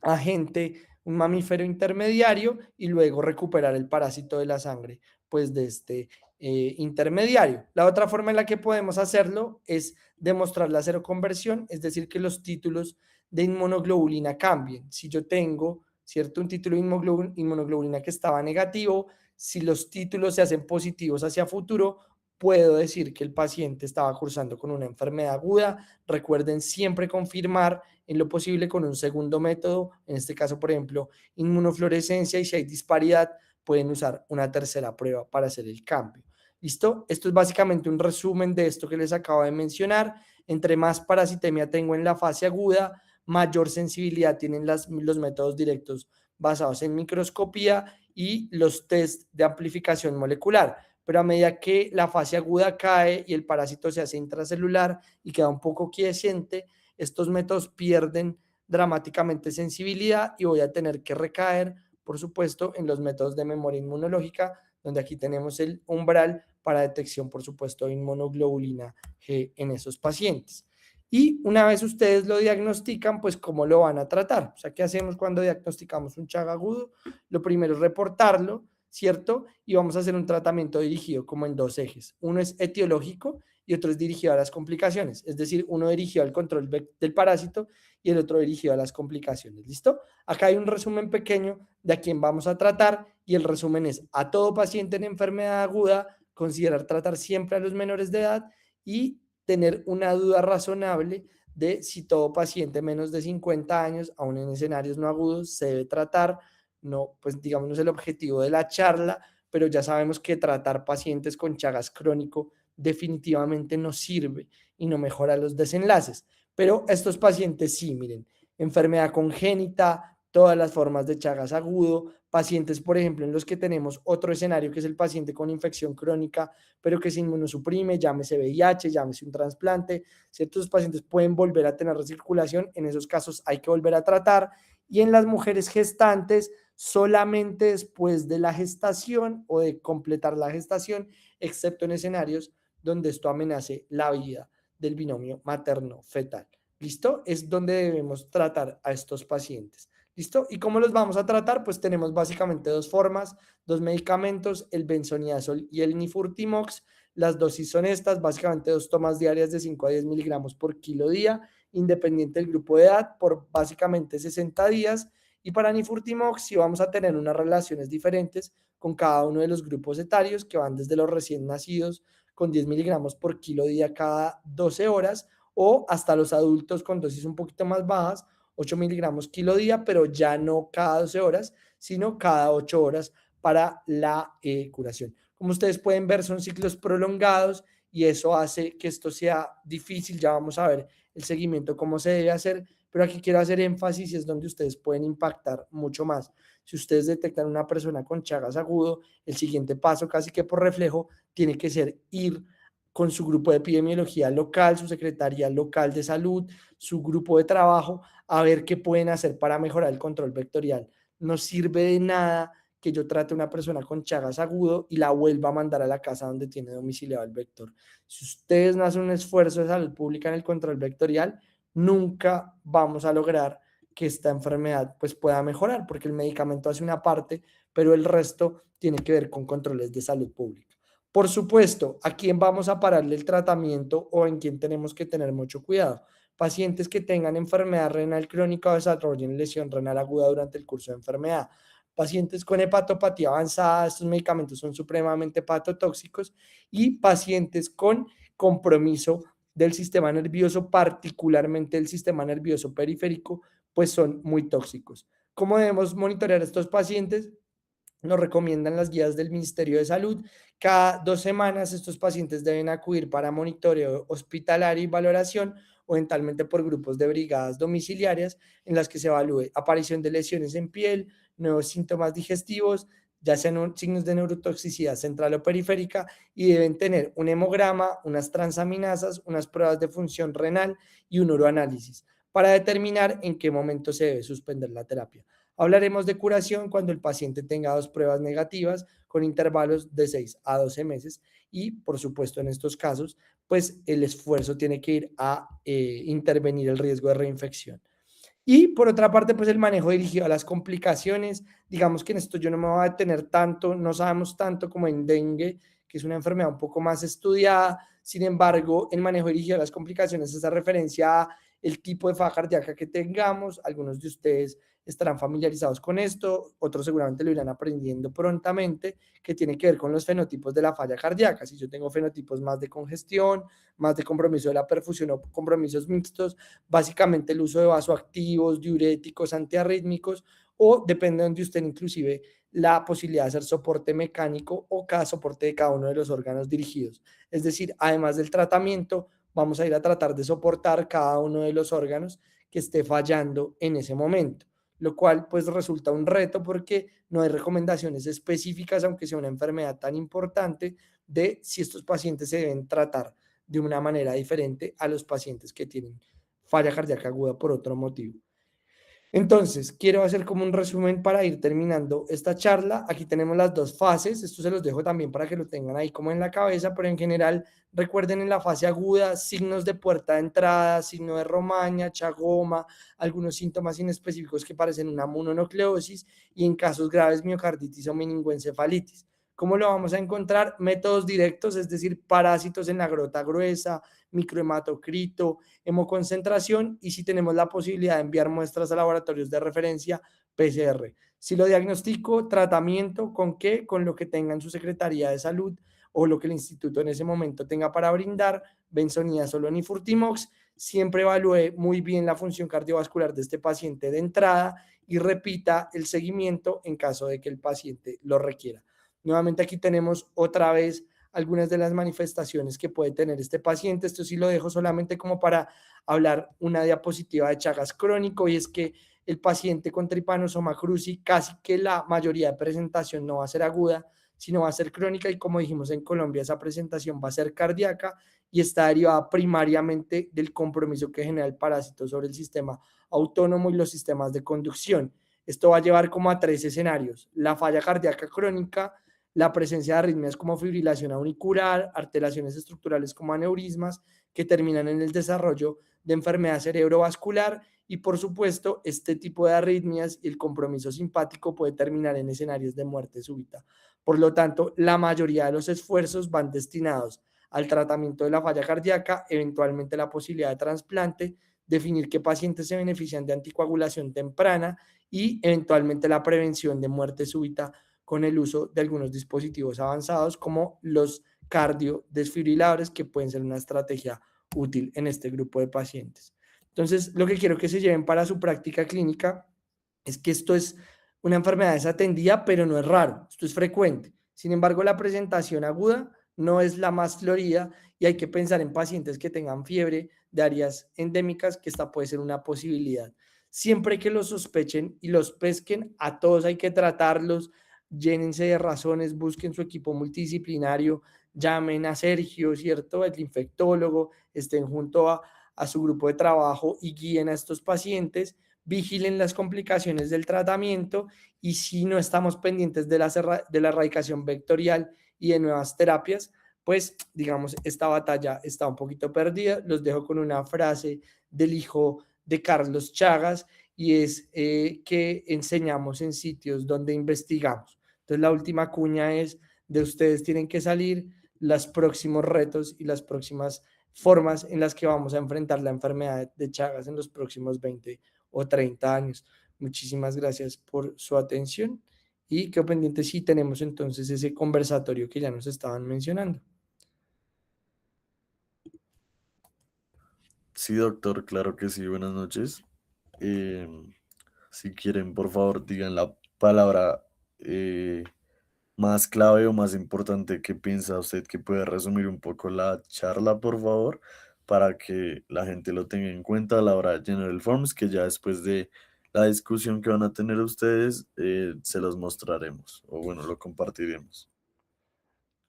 agente, un mamífero intermediario, y luego recuperar el parásito de la sangre, pues de este intermediario. La otra forma en la que podemos hacerlo es demostrar la seroconversión, es decir, que los títulos de inmunoglobulina cambien. Si yo tengo, ¿cierto?, un título de inmunoglobulina que estaba negativo, si los títulos se hacen positivos hacia futuro, puedo decir que el paciente estaba cursando con una enfermedad aguda. Recuerden siempre confirmar en lo posible con un segundo método, en este caso, por ejemplo, inmunofluorescencia, y si hay disparidad, pueden usar una tercera prueba para hacer el cambio. ¿Listo? Esto es básicamente un resumen de esto que les acabo de mencionar. Entre más parasitemia tengo en la fase aguda, mayor sensibilidad tienen los métodos directos basados en microscopía y los test de amplificación molecular. Pero a medida que la fase aguda cae y el parásito se hace intracelular y queda un poco quiescente, estos métodos pierden dramáticamente sensibilidad y voy a tener que recaer, por supuesto, en los métodos de memoria inmunológica, donde aquí tenemos el umbral para detección, por supuesto, de inmunoglobulina G en esos pacientes. Y una vez ustedes lo diagnostican, pues ¿cómo lo van a tratar? O sea, ¿qué hacemos cuando diagnosticamos un Chaga agudo? Lo primero es reportarlo, ¿cierto? Y vamos a hacer un tratamiento dirigido como en dos ejes. Uno es etiológico y otro es dirigido a las complicaciones. Es decir, uno dirigido al control del parásito y el otro dirigido a las complicaciones. ¿Listo? Acá hay un resumen pequeño de a quién vamos a tratar, y el resumen es: a todo paciente en enfermedad aguda, considerar tratar siempre a los menores de edad y tener una duda razonable de si todo paciente menos de 50 años, aún en escenarios no agudos, se debe tratar. No, pues digamos, no es el objetivo de la charla, pero ya sabemos que tratar pacientes con Chagas crónico definitivamente no sirve y no mejora los desenlaces. Pero estos pacientes sí, miren, enfermedad congénita, todas las formas de Chagas agudo, pacientes, por ejemplo, en los que tenemos otro escenario que es el paciente con infección crónica, pero que se inmunosuprime, llámese VIH, llámese un trasplante, ciertos pacientes pueden volver a tener recirculación, en esos casos hay que volver a tratar, y en las mujeres gestantes, solamente después de la gestación o de completar la gestación, excepto en escenarios donde esto amenace la vida del binomio materno-fetal. ¿Listo? Es donde debemos tratar a estos pacientes. ¿Listo? ¿Y cómo los vamos a tratar? Pues tenemos básicamente dos formas, dos medicamentos, el benzodiazol y el nifurtimox. Las dosis son estas, básicamente 2 tomas diarias de 5 a 10 miligramos por kilo día, independiente del grupo de edad, por básicamente 60 días. Y para nifurtimox sí vamos a tener unas relaciones diferentes con cada uno de los grupos etarios que van desde los recién nacidos con 10 miligramos por kilo día cada 12 horas o hasta los adultos con dosis un poquito más bajas, 8 miligramos kilo día, pero ya no cada 12 horas, sino cada 8 horas para la curación. Como ustedes pueden ver, son ciclos prolongados y eso hace que esto sea difícil. Ya vamos a ver el seguimiento, cómo se debe hacer, pero aquí quiero hacer énfasis y es donde ustedes pueden impactar mucho más. Si ustedes detectan una persona con Chagas agudo, el siguiente paso, casi que por reflejo, tiene que ser ir con su grupo de epidemiología local, su secretaría local de salud, su grupo de trabajo, a ver qué pueden hacer para mejorar el control vectorial. No sirve de nada que yo trate a una persona con Chagas agudo y la vuelva a mandar a la casa donde tiene domiciliado el vector. Si ustedes no hacen un esfuerzo de salud pública en el control vectorial, nunca vamos a lograr que esta enfermedad pues pueda mejorar, porque el medicamento hace una parte, pero el resto tiene que ver con controles de salud pública. Por supuesto, ¿a quién vamos a pararle el tratamiento o en quién tenemos que tener mucho cuidado? Pacientes que tengan enfermedad renal crónica o desarrollen lesión renal aguda durante el curso de enfermedad. Pacientes con hepatopatía avanzada, estos medicamentos son supremamente hepatotóxicos, y pacientes con compromiso del sistema nervioso, particularmente el sistema nervioso periférico, pues son muy tóxicos. ¿Cómo debemos monitorear a estos pacientes? Nos recomiendan las guías del Ministerio de Salud. Cada 2 semanas estos pacientes deben acudir para monitoreo hospitalario y valoración, o eventualmente por grupos de brigadas domiciliarias en las que se evalúe aparición de lesiones en piel, nuevos síntomas digestivos, ya sean signos de neurotoxicidad central o periférica, y deben tener un hemograma, unas transaminasas, unas pruebas de función renal y un uroanálisis para determinar en qué momento se debe suspender la terapia. Hablaremos de curación cuando el paciente tenga 2 pruebas negativas con intervalos de 6 a 12 meses y, por supuesto, en estos casos, pues el esfuerzo tiene que ir a intervenir el riesgo de reinfección. Y por otra parte, pues el manejo dirigido a las complicaciones. Digamos que en esto yo no me voy a detener tanto, no sabemos tanto como en dengue, que es una enfermedad un poco más estudiada. Sin embargo, el manejo dirigido a las complicaciones es a referencia a el tipo de falla cardíaca que tengamos. Algunos de ustedes estarán familiarizados con esto, otros seguramente lo irán aprendiendo prontamente, que tiene que ver con los fenotipos de la falla cardíaca. Si yo tengo fenotipos más de congestión, más de compromiso de la perfusión o compromisos mixtos, básicamente el uso de vasoactivos, diuréticos, antiarrítmicos, o depende de donde usted inclusive la posibilidad de hacer soporte mecánico o cada soporte de cada uno de los órganos dirigidos. Es decir, además del tratamiento, vamos a ir a tratar de soportar cada uno de los órganos que esté fallando en ese momento, lo cual pues resulta un reto porque no hay recomendaciones específicas, aunque sea una enfermedad tan importante, de si estos pacientes se deben tratar de una manera diferente a los pacientes que tienen falla cardíaca aguda por otro motivo. Entonces, quiero hacer como un resumen para ir terminando esta charla. Aquí tenemos las 2 fases. Esto se los dejo también para que lo tengan ahí como en la cabeza, pero en general, recuerden en la fase aguda, signos de puerta de entrada, signo de Romaña, chagoma, algunos síntomas inespecíficos que parecen una mononucleosis, y en casos graves, miocarditis o meningoencefalitis. ¿Cómo lo vamos a encontrar? Métodos directos, es decir, parásitos en la grota gruesa, microhematocrito, hemoconcentración, y si tenemos la posibilidad de enviar muestras a laboratorios de referencia, PCR. Si lo diagnostico, tratamiento, ¿con qué? Con lo que tenga en su Secretaría de Salud o lo que el instituto en ese momento tenga para brindar, benzodiazol o nifurtimox. Siempre evalúe muy bien la función cardiovascular de este paciente de entrada y repita el seguimiento en caso de que el paciente lo requiera. Nuevamente aquí tenemos otra vez algunas de las manifestaciones que puede tener este paciente. Esto sí lo dejo solamente como para hablar una diapositiva de Chagas crónico, y es que el paciente con Trypanosoma cruzi casi que la mayoría de presentación no va a ser aguda, sino va a ser crónica, y como dijimos en Colombia, esa presentación va a ser cardíaca y está derivada primariamente del compromiso que genera el parásito sobre el sistema autónomo y los sistemas de conducción. Esto va a llevar como a 3 escenarios: la falla cardíaca crónica, la presencia de arritmias como fibrilación auricular, alteraciones estructurales como aneurismas, que terminan en el desarrollo de enfermedad cerebrovascular, y por supuesto este tipo de arritmias y el compromiso simpático puede terminar en escenarios de muerte súbita. Por lo tanto, la mayoría de los esfuerzos van destinados al tratamiento de la falla cardíaca, eventualmente la posibilidad de trasplante, definir qué pacientes se benefician de anticoagulación temprana y eventualmente la prevención de muerte súbita con el uso de algunos dispositivos avanzados como los cardiodesfibriladores, que pueden ser una estrategia útil en este grupo de pacientes. Entonces, lo que quiero que se lleven para su práctica clínica es que esto es una enfermedad desatendida, pero no es raro, esto es frecuente. Sin embargo, la presentación aguda no es la más florida, y hay que pensar en pacientes que tengan fiebre de áreas endémicas, que esta puede ser una posibilidad. Siempre que los sospechen y los pesquen, a todos hay que tratarlos, llénense de razones, busquen su equipo multidisciplinario, llamen a Sergio, ¿cierto? El infectólogo, estén junto a su grupo de trabajo y guíen a estos pacientes, vigilen las complicaciones del tratamiento, y si no estamos pendientes de la erradicación vectorial y de nuevas terapias, pues digamos, esta batalla está un poquito perdida. Los dejo con una frase del hijo de Carlos Chagas, y es que enseñamos en sitios donde investigamos. Entonces la última cuña es: de ustedes tienen que salir los próximos retos y las próximas formas en las que vamos a enfrentar la enfermedad de Chagas en los próximos 20 o 30 años. Muchísimas gracias por su atención, y qué pendiente si tenemos entonces ese conversatorio que ya nos estaban mencionando. Sí, doctor, claro que sí, buenas noches. Si quieren, por favor, digan la palabra más clave o más importante que piensa usted que puede resumir un poco la charla, por favor, para que la gente lo tenga en cuenta a la hora de llenar el forms, que ya después de la discusión que van a tener ustedes, se los mostraremos, o bueno, lo compartiremos.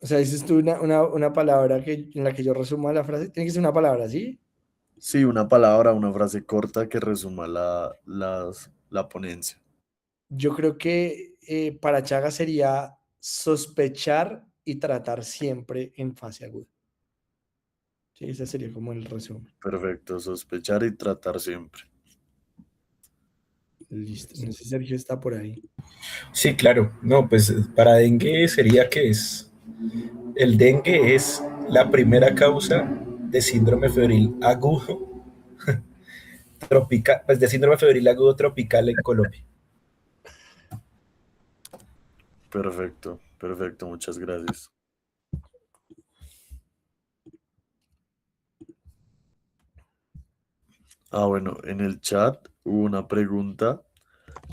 O sea, dices tú una palabra en la que yo resuma la frase. Tiene que ser una palabra, ¿sí? Sí, una palabra, una frase corta que resuma la ponencia. Yo creo que para Chagas sería sospechar y tratar siempre en fase aguda. Sí, ese sería como el resumen. Perfecto, sospechar y tratar siempre. Listo. No sé si Sergio está por ahí. Sí, claro. No, pues para dengue sería que el dengue es la primera causa de síndrome febril agudo tropical, pues de síndrome febril agudo tropical en Colombia. Perfecto, perfecto, muchas gracias. Bueno, en el chat hubo una pregunta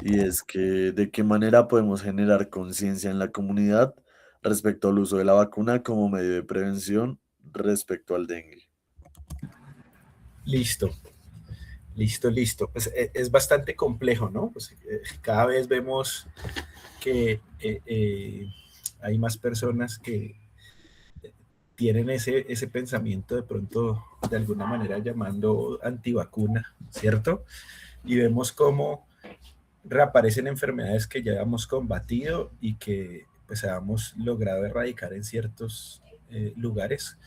y es que ¿de qué manera podemos generar conciencia en la comunidad respecto al uso de la vacuna como medio de prevención respecto al dengue? Listo, listo. Pues es bastante complejo, ¿no? Pues, cada vez vemos que hay más personas que tienen ese pensamiento de pronto, de alguna manera, llamando antivacuna, ¿cierto? Y vemos cómo reaparecen enfermedades que ya hemos combatido y que pues habíamos logrado erradicar en ciertos lugares.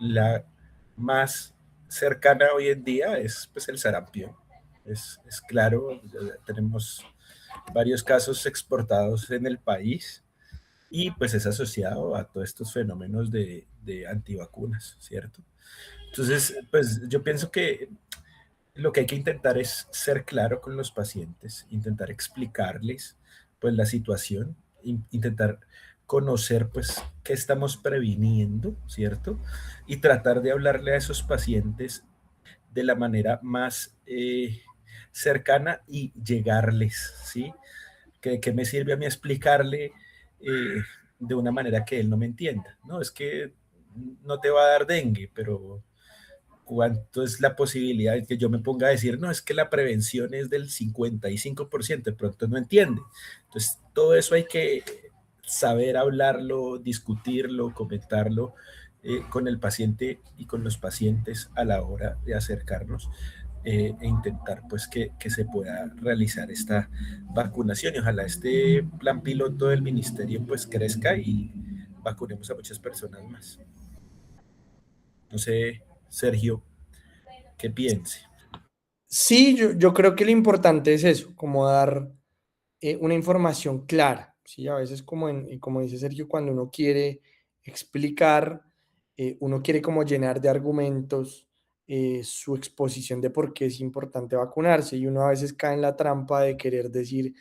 La más cercana hoy en día es pues el sarampión. Es claro, tenemos varios casos exportados en el país y pues es asociado a todos estos fenómenos de antivacunas, ¿cierto? Entonces, pues yo pienso que lo que hay que intentar es ser claro con los pacientes, intentar explicarles pues la situación, intentar conocer pues qué estamos previniendo, ¿cierto? Y tratar de hablarle a esos pacientes de la manera más cercana y llegarles, ¿sí? ¿Qué me sirve a mí explicarle de una manera que él no me entienda. No, es que no te va a dar dengue, pero ¿cuánto es la posibilidad de que yo me ponga a decir, no, es que la prevención es del 55%? De pronto no entiende. Entonces, todo eso hay que saber hablarlo, discutirlo, comentarlo con el paciente y con los pacientes a la hora de acercarnos e intentar pues que se pueda realizar esta vacunación y ojalá este plan piloto del ministerio pues crezca y vacunemos a muchas personas más. No sé, Sergio, ¿qué piense? Sí, yo creo que lo importante es eso, como dar una información clara. ¿Sí? A veces, como dice Sergio, cuando uno quiere explicar, uno quiere como llenar de argumentos su exposición de por qué es importante vacunarse y uno a veces cae en la trampa de querer decir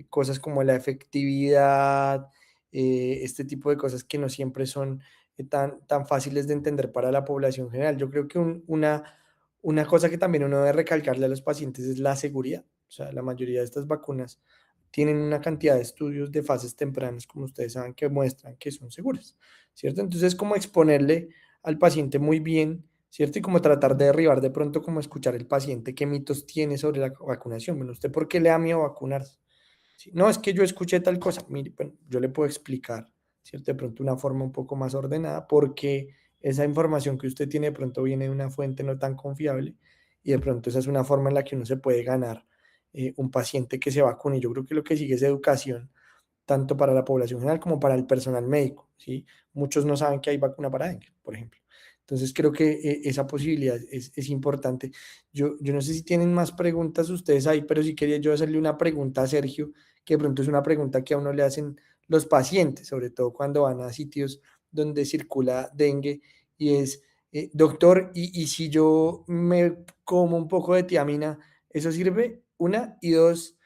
cosas como la efectividad, este tipo de cosas que no siempre son tan fáciles de entender para la población general. Yo creo que una cosa que también uno debe recalcarle a los pacientes es la seguridad. O sea, la mayoría de estas vacunas tienen una cantidad de estudios de fases tempranas, como ustedes saben, que muestran que son seguras, ¿cierto? Entonces, como exponerle al paciente muy bien, ¿cierto? Y como tratar de derribar de pronto, como escuchar el paciente qué mitos tiene sobre la vacunación. Bueno, ¿usted por qué le da miedo vacunarse? Sí, no, es que yo escuché tal cosa. Mire, bueno, yo le puedo explicar, ¿cierto? De pronto una forma un poco más ordenada, porque esa información que usted tiene de pronto viene de una fuente no tan confiable y de pronto esa es una forma en la que uno se puede ganar un paciente que se vacune. Yo creo que lo que sigue es educación, tanto para la población general como para el personal médico, ¿sí? Muchos no saben que hay vacuna para dengue, por ejemplo. Entonces creo que esa posibilidad es importante. Yo no sé si tienen más preguntas ustedes ahí, pero sí quería yo hacerle una pregunta a Sergio, que de pronto es una pregunta que a uno le hacen los pacientes, sobre todo cuando van a sitios donde circula dengue, y es, doctor, y si yo me como un poco de tiamina, ¿eso sirve? Una, y dos,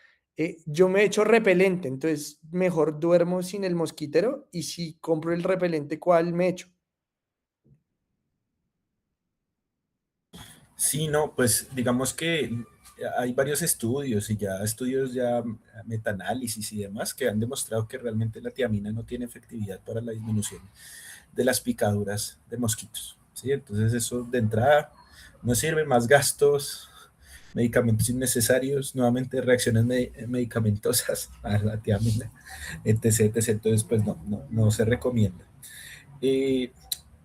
yo me echo repelente, entonces mejor duermo sin el mosquitero, y si compro el repelente, ¿cuál me echo? Sí, no, pues digamos que hay varios estudios y ya estudios ya metaanálisis y demás que han demostrado que realmente la tiamina no tiene efectividad para la disminución de las picaduras de mosquitos, ¿sí? Entonces eso de entrada no sirve, más gastos, medicamentos innecesarios, nuevamente reacciones medicamentosas a la tiamina, etc, etc. Entonces pues no se recomienda. Eh,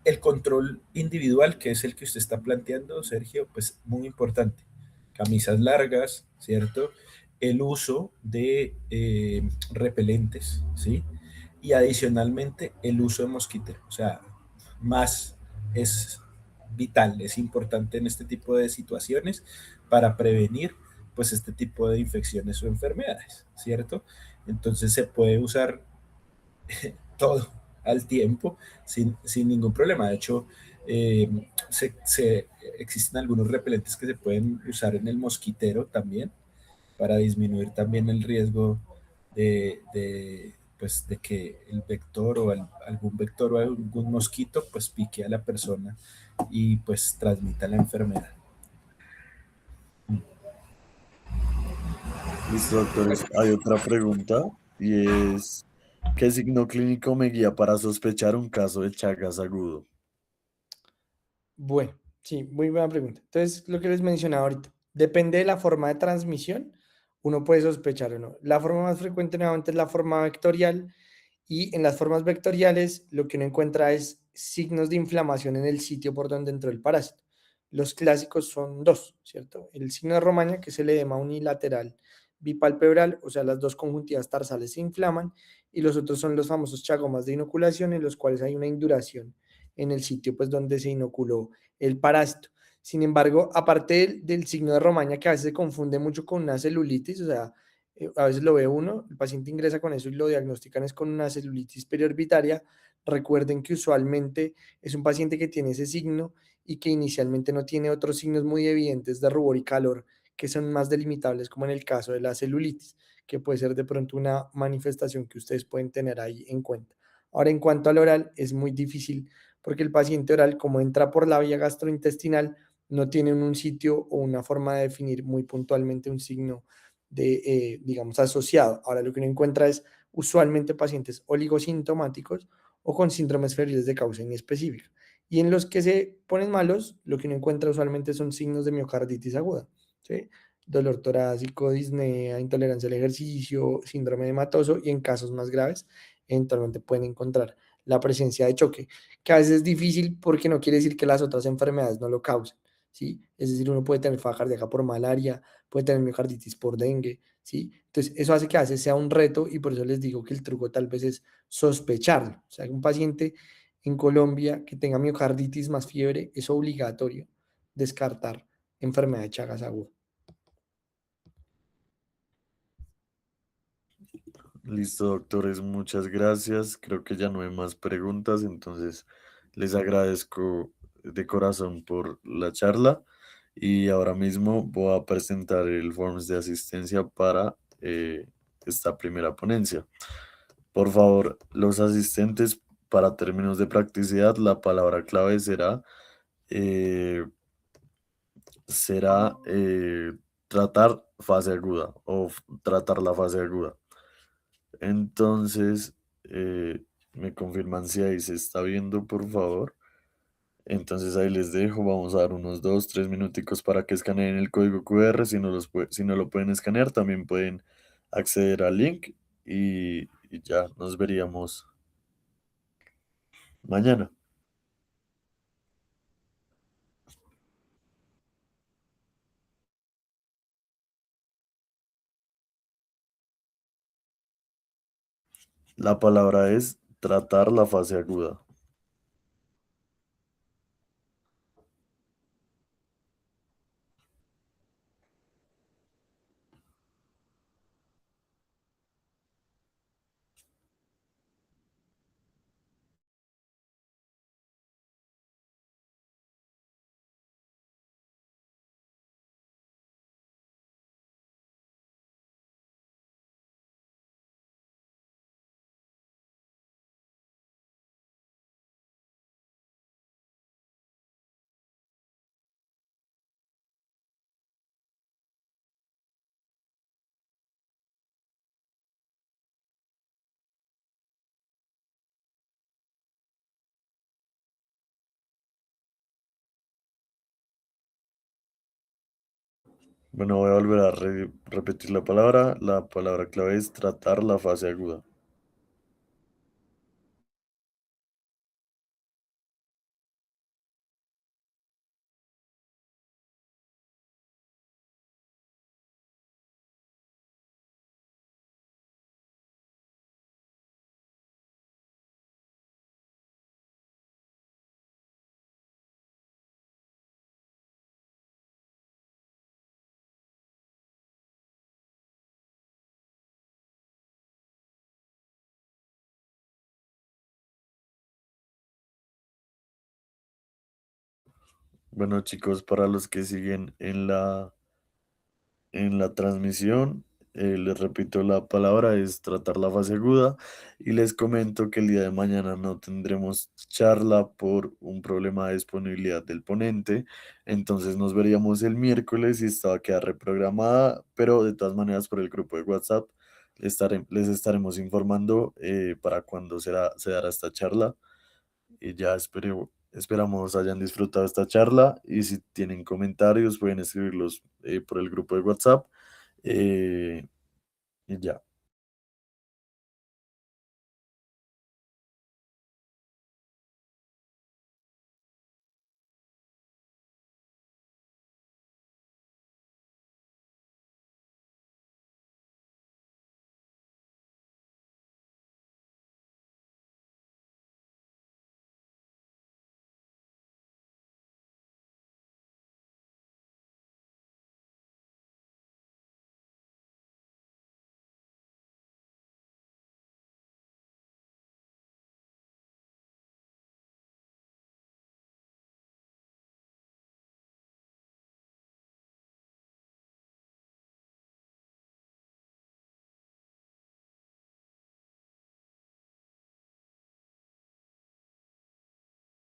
el control individual, que es el que usted está planteando, Sergio, pues muy importante. Camisas largas, ¿cierto? El uso de repelentes, ¿sí? Y adicionalmente el uso de mosquitero. O sea, más es vital, es importante en este tipo de situaciones para prevenir pues este tipo de infecciones o enfermedades, ¿cierto? Entonces se puede usar todo al tiempo sin ningún problema. De hecho, existen algunos repelentes que se pueden usar en el mosquitero también para disminuir también el riesgo pues, de que el vector o algún vector o algún mosquito pues pique a la persona y pues transmita la enfermedad. Listo, doctores. Hay otra pregunta y es, ¿qué signo clínico me guía para sospechar un caso de Chagas agudo? Bueno, sí, muy buena pregunta. Entonces, lo que les mencionaba ahorita, depende de la forma de transmisión, uno puede sospechar o no. La forma más frecuente nuevamente es la forma vectorial, y en las formas vectoriales lo que uno encuentra es signos de inflamación en el sitio por donde entró el parásito. Los clásicos son dos, ¿cierto? El signo de Romaña, que es el edema unilateral bipalpebral, o sea, las dos conjuntivas tarsales se inflaman, y los otros son los famosos chagomas de inoculación, en los cuales hay una induración en el sitio pues donde se inoculó el parásito. Sin embargo, aparte del signo de Romaña, que a veces se confunde mucho con una celulitis, o sea, a veces lo ve uno, el paciente ingresa con eso y lo diagnostican es con una celulitis periorbitaria. Recuerden que usualmente es un paciente que tiene ese signo y que inicialmente no tiene otros signos muy evidentes de rubor y calor que son más delimitables, como en el caso de la celulitis, que puede ser de pronto una manifestación que ustedes pueden tener ahí en cuenta. Ahora, en cuanto al oral, es muy difícil porque el paciente oral, como entra por la vía gastrointestinal, no tiene un sitio o una forma de definir muy puntualmente un signo de, digamos, asociado. Ahora lo que uno encuentra es usualmente pacientes oligosintomáticos o con síndromes febriles de causa inespecífica. Y en los que se ponen malos, lo que uno encuentra usualmente son signos de miocarditis aguda, ¿sí? Dolor torácico, disnea, intolerancia al ejercicio, síndrome hematoso y en casos más graves, eventualmente pueden encontrar la presencia de choque, que a veces es difícil porque no quiere decir que las otras enfermedades no lo causen, ¿sí? Es decir, uno puede tener falla cardíaca por malaria, puede tener miocarditis por dengue, ¿sí? Entonces, eso hace que a veces sea un reto y por eso les digo que el truco tal vez es sospecharlo. O sea, un paciente en Colombia que tenga miocarditis más fiebre, es obligatorio descartar enfermedad de Chagas aguda. Listo, doctores, muchas gracias. Creo que ya no hay más preguntas, entonces les agradezco de corazón por la charla y ahora mismo voy a presentar el Forms de asistencia para esta primera ponencia. Por favor, los asistentes, para términos de practicidad, la palabra clave eh, será tratar fase aguda o tratar la fase aguda. Entonces, me confirman si ahí se está viendo, por favor. Entonces ahí les dejo, vamos a dar unos 2, 3 minuticos para que escaneen el código QR. Si no lo pueden escanear, también pueden acceder al link y ya nos veríamos mañana. La palabra es tratar la fase aguda. Bueno, voy a volver a repetir la palabra. La palabra clave es tratar la fase aguda. Bueno, chicos, para los que siguen en la transmisión, les repito, la palabra es tratar la fase aguda y les comento que el día de mañana no tendremos charla por un problema de disponibilidad del ponente, entonces nos veríamos el miércoles y esta va a quedar reprogramada, pero de todas maneras por el grupo de WhatsApp les estaremos informando para cuándo se dará esta charla y ya esperamos hayan disfrutado esta charla y si tienen comentarios pueden escribirlos por el grupo de WhatsApp y ya.